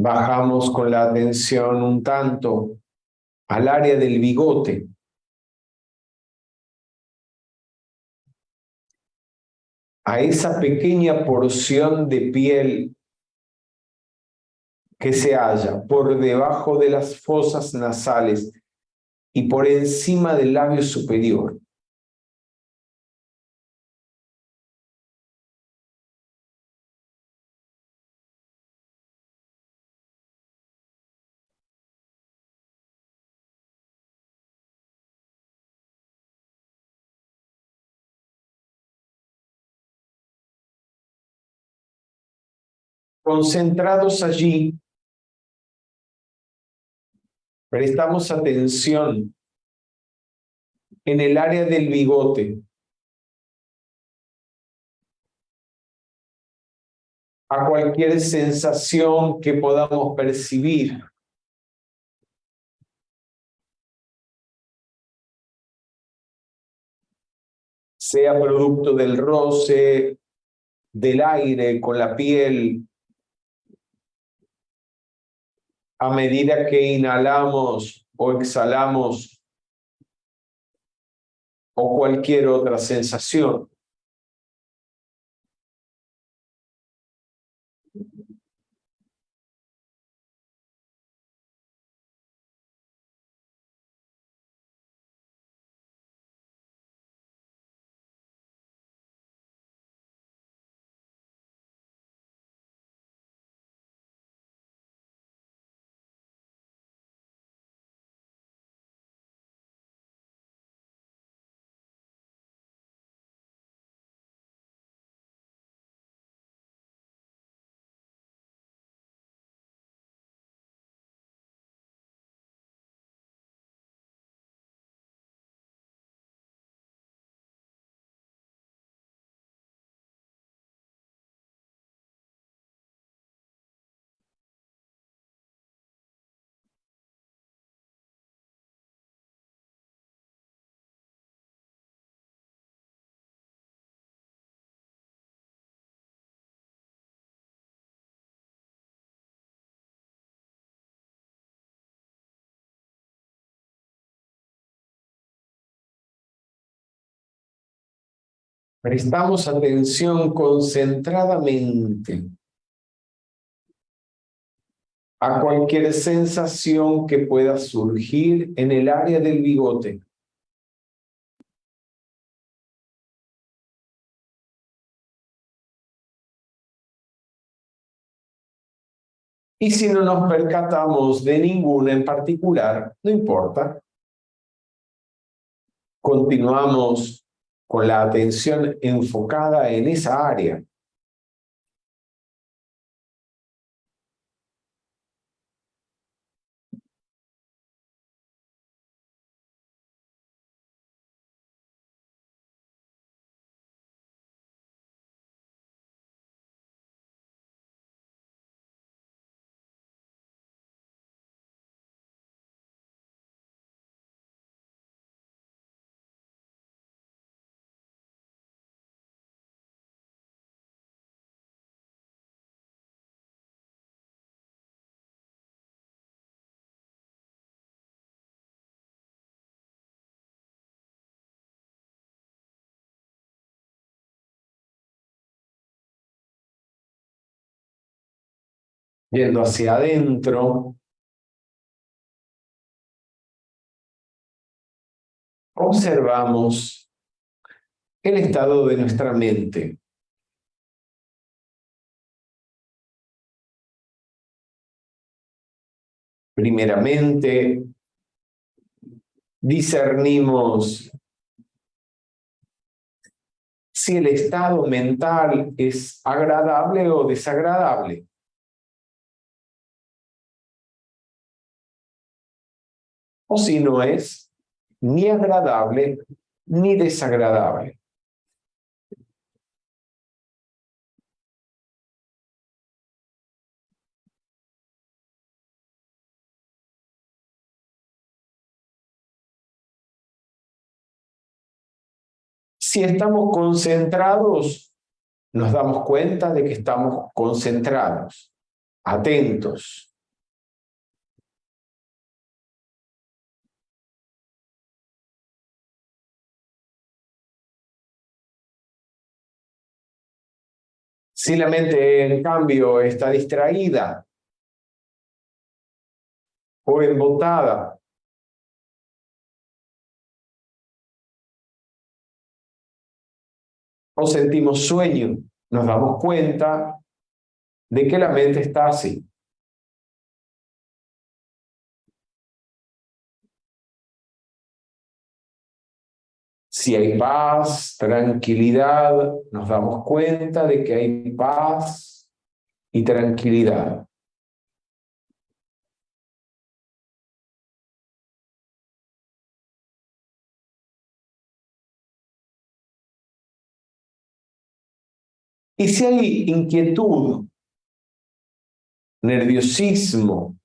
Bajamos con la atención un tanto al área del bigote. A esa pequeña porción de piel que se halla por debajo de las fosas nasales y por encima del labio superior. Concentrados allí, prestamos atención en el área del bigote, a cualquier sensación que podamos percibir. Sea producto del roce, del aire con la piel, a medida que inhalamos o exhalamos, o cualquier otra sensación. Prestamos atención concentradamente a cualquier sensación que pueda surgir en el área del bigote. Y si no nos percatamos de ninguna en particular, no importa. Continuamos con la atención enfocada en esa área. Yendo hacia adentro, observamos el estado de nuestra mente. Primeramente, discernimos si el estado mental es agradable o desagradable. O si no es ni agradable ni desagradable. Si estamos concentrados, nos damos cuenta de que estamos concentrados, atentos. Si la mente, en cambio, está distraída o embotada, o sentimos sueño, nos damos cuenta de que la mente está así. Si hay paz, tranquilidad, nos damos cuenta de que hay paz y tranquilidad. Y si hay inquietud, nerviosismo,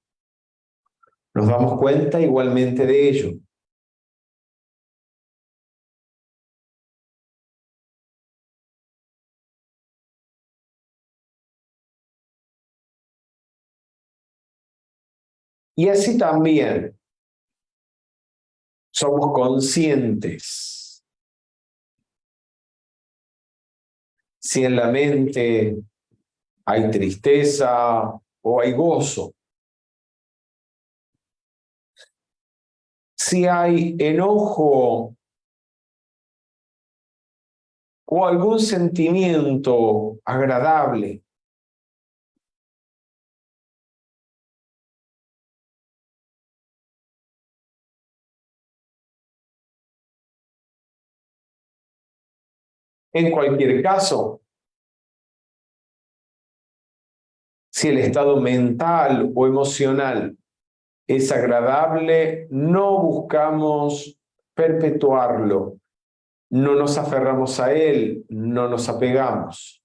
nos damos cuenta igualmente de ello. Y así también somos conscientes. Si en la mente hay tristeza o hay gozo, si hay enojo o algún sentimiento agradable, en cualquier caso, si el estado mental o emocional es agradable, no buscamos perpetuarlo, no nos aferramos a él, no nos apegamos.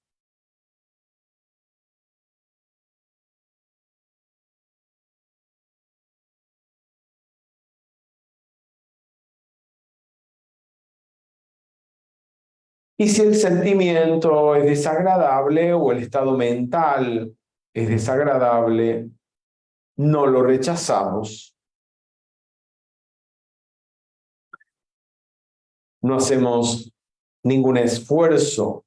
Y si el sentimiento es desagradable o el estado mental es desagradable, no lo rechazamos. No hacemos ningún esfuerzo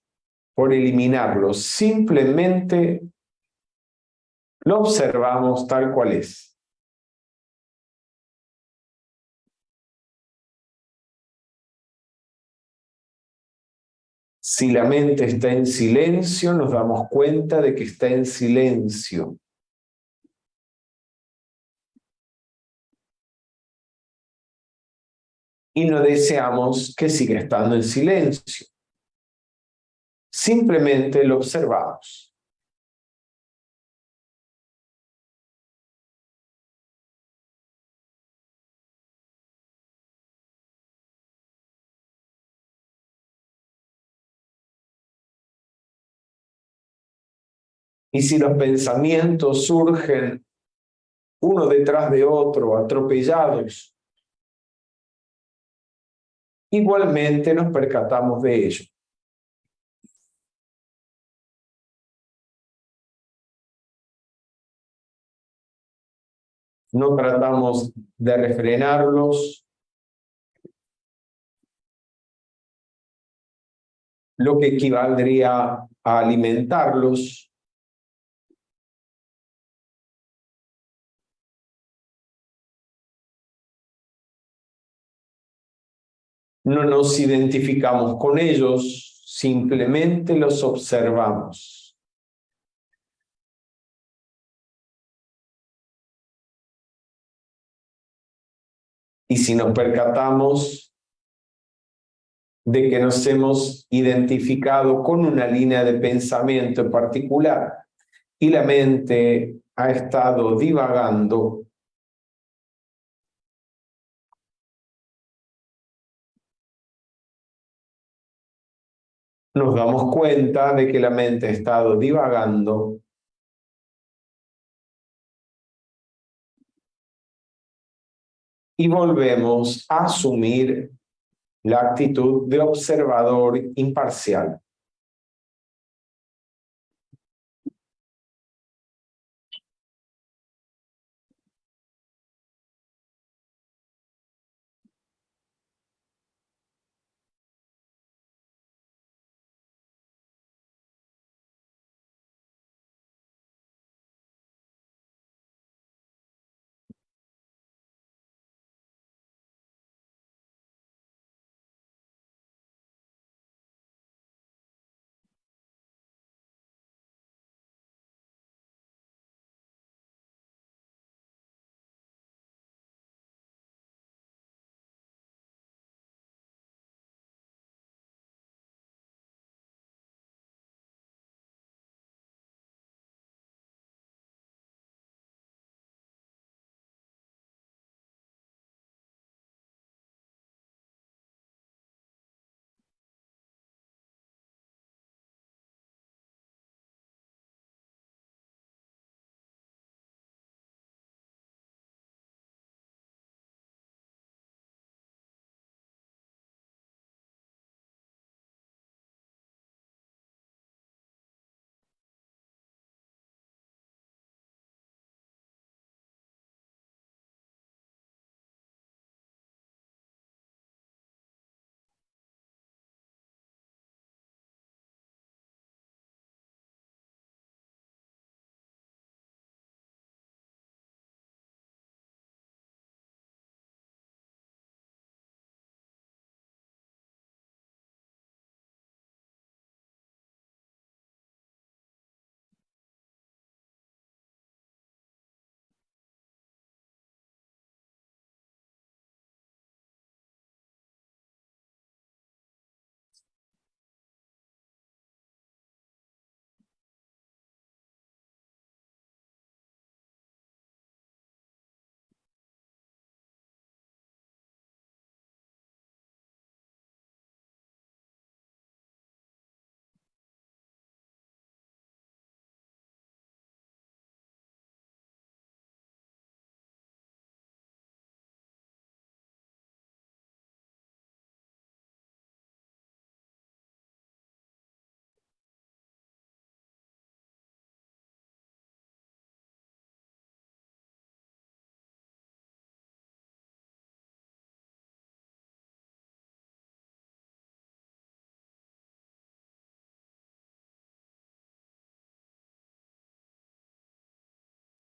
por eliminarlo, simplemente lo observamos tal cual es. Si la mente está en silencio, nos damos cuenta de que está en silencio. Y no deseamos que siga estando en silencio. Simplemente lo observamos. Y si los pensamientos surgen uno detrás de otro, atropellados, igualmente nos percatamos de ello. No tratamos de refrenarlos, lo que equivaldría a alimentarlos. No nos identificamos con ellos, simplemente los observamos. Y si nos percatamos de que nos hemos identificado con una línea de pensamiento en particular y la mente ha estado divagando, nos damos cuenta de que la mente ha estado divagando y volvemos a asumir la actitud de observador imparcial.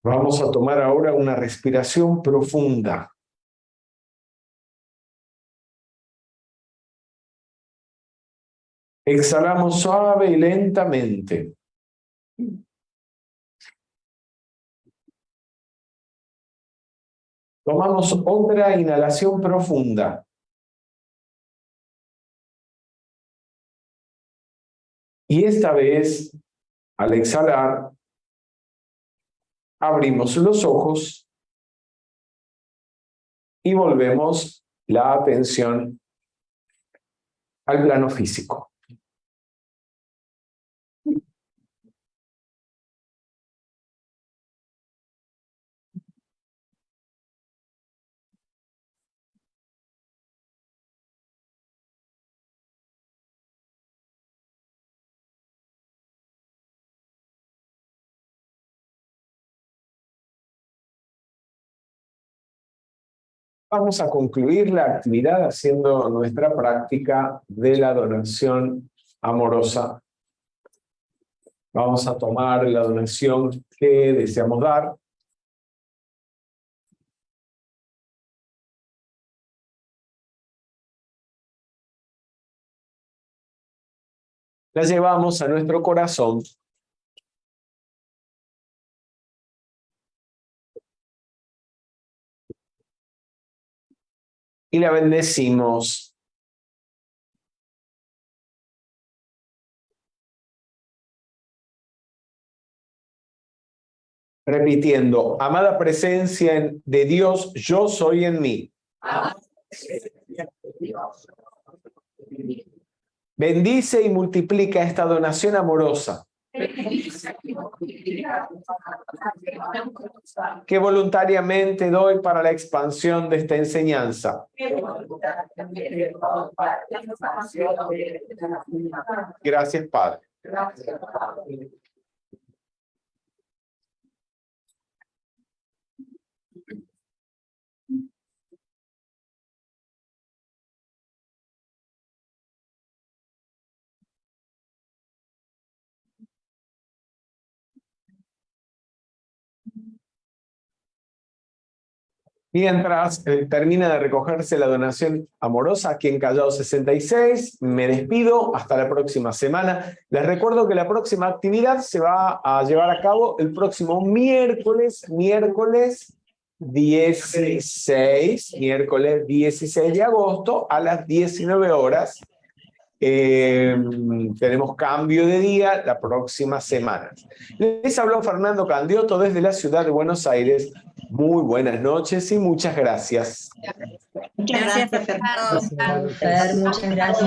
Vamos a tomar ahora una respiración profunda. Exhalamos suave y lentamente. Tomamos otra inhalación profunda. Y esta vez, al exhalar, abrimos los ojos y volvemos la atención al plano físico. Vamos a concluir la actividad haciendo nuestra práctica de la donación amorosa. Vamos a tomar la donación que deseamos dar. La llevamos a nuestro corazón. Y la bendecimos. Repitiendo, amada presencia de Dios, yo soy en mí. Bendice y multiplica esta donación amorosa que voluntariamente doy para la expansión de esta enseñanza. Gracias, Padre. Mientras termina de recogerse la donación amorosa aquí en Callao 66, me despido hasta la próxima semana. Les recuerdo que la próxima actividad se va a llevar a cabo el próximo miércoles 16 de agosto a las 19 horas. Tenemos cambio de día la próxima semana. Les habló Fernando Candiotto desde la ciudad de Buenos Aires. Muy buenas noches y muchas gracias. Gracias, Fernando. Muchas gracias.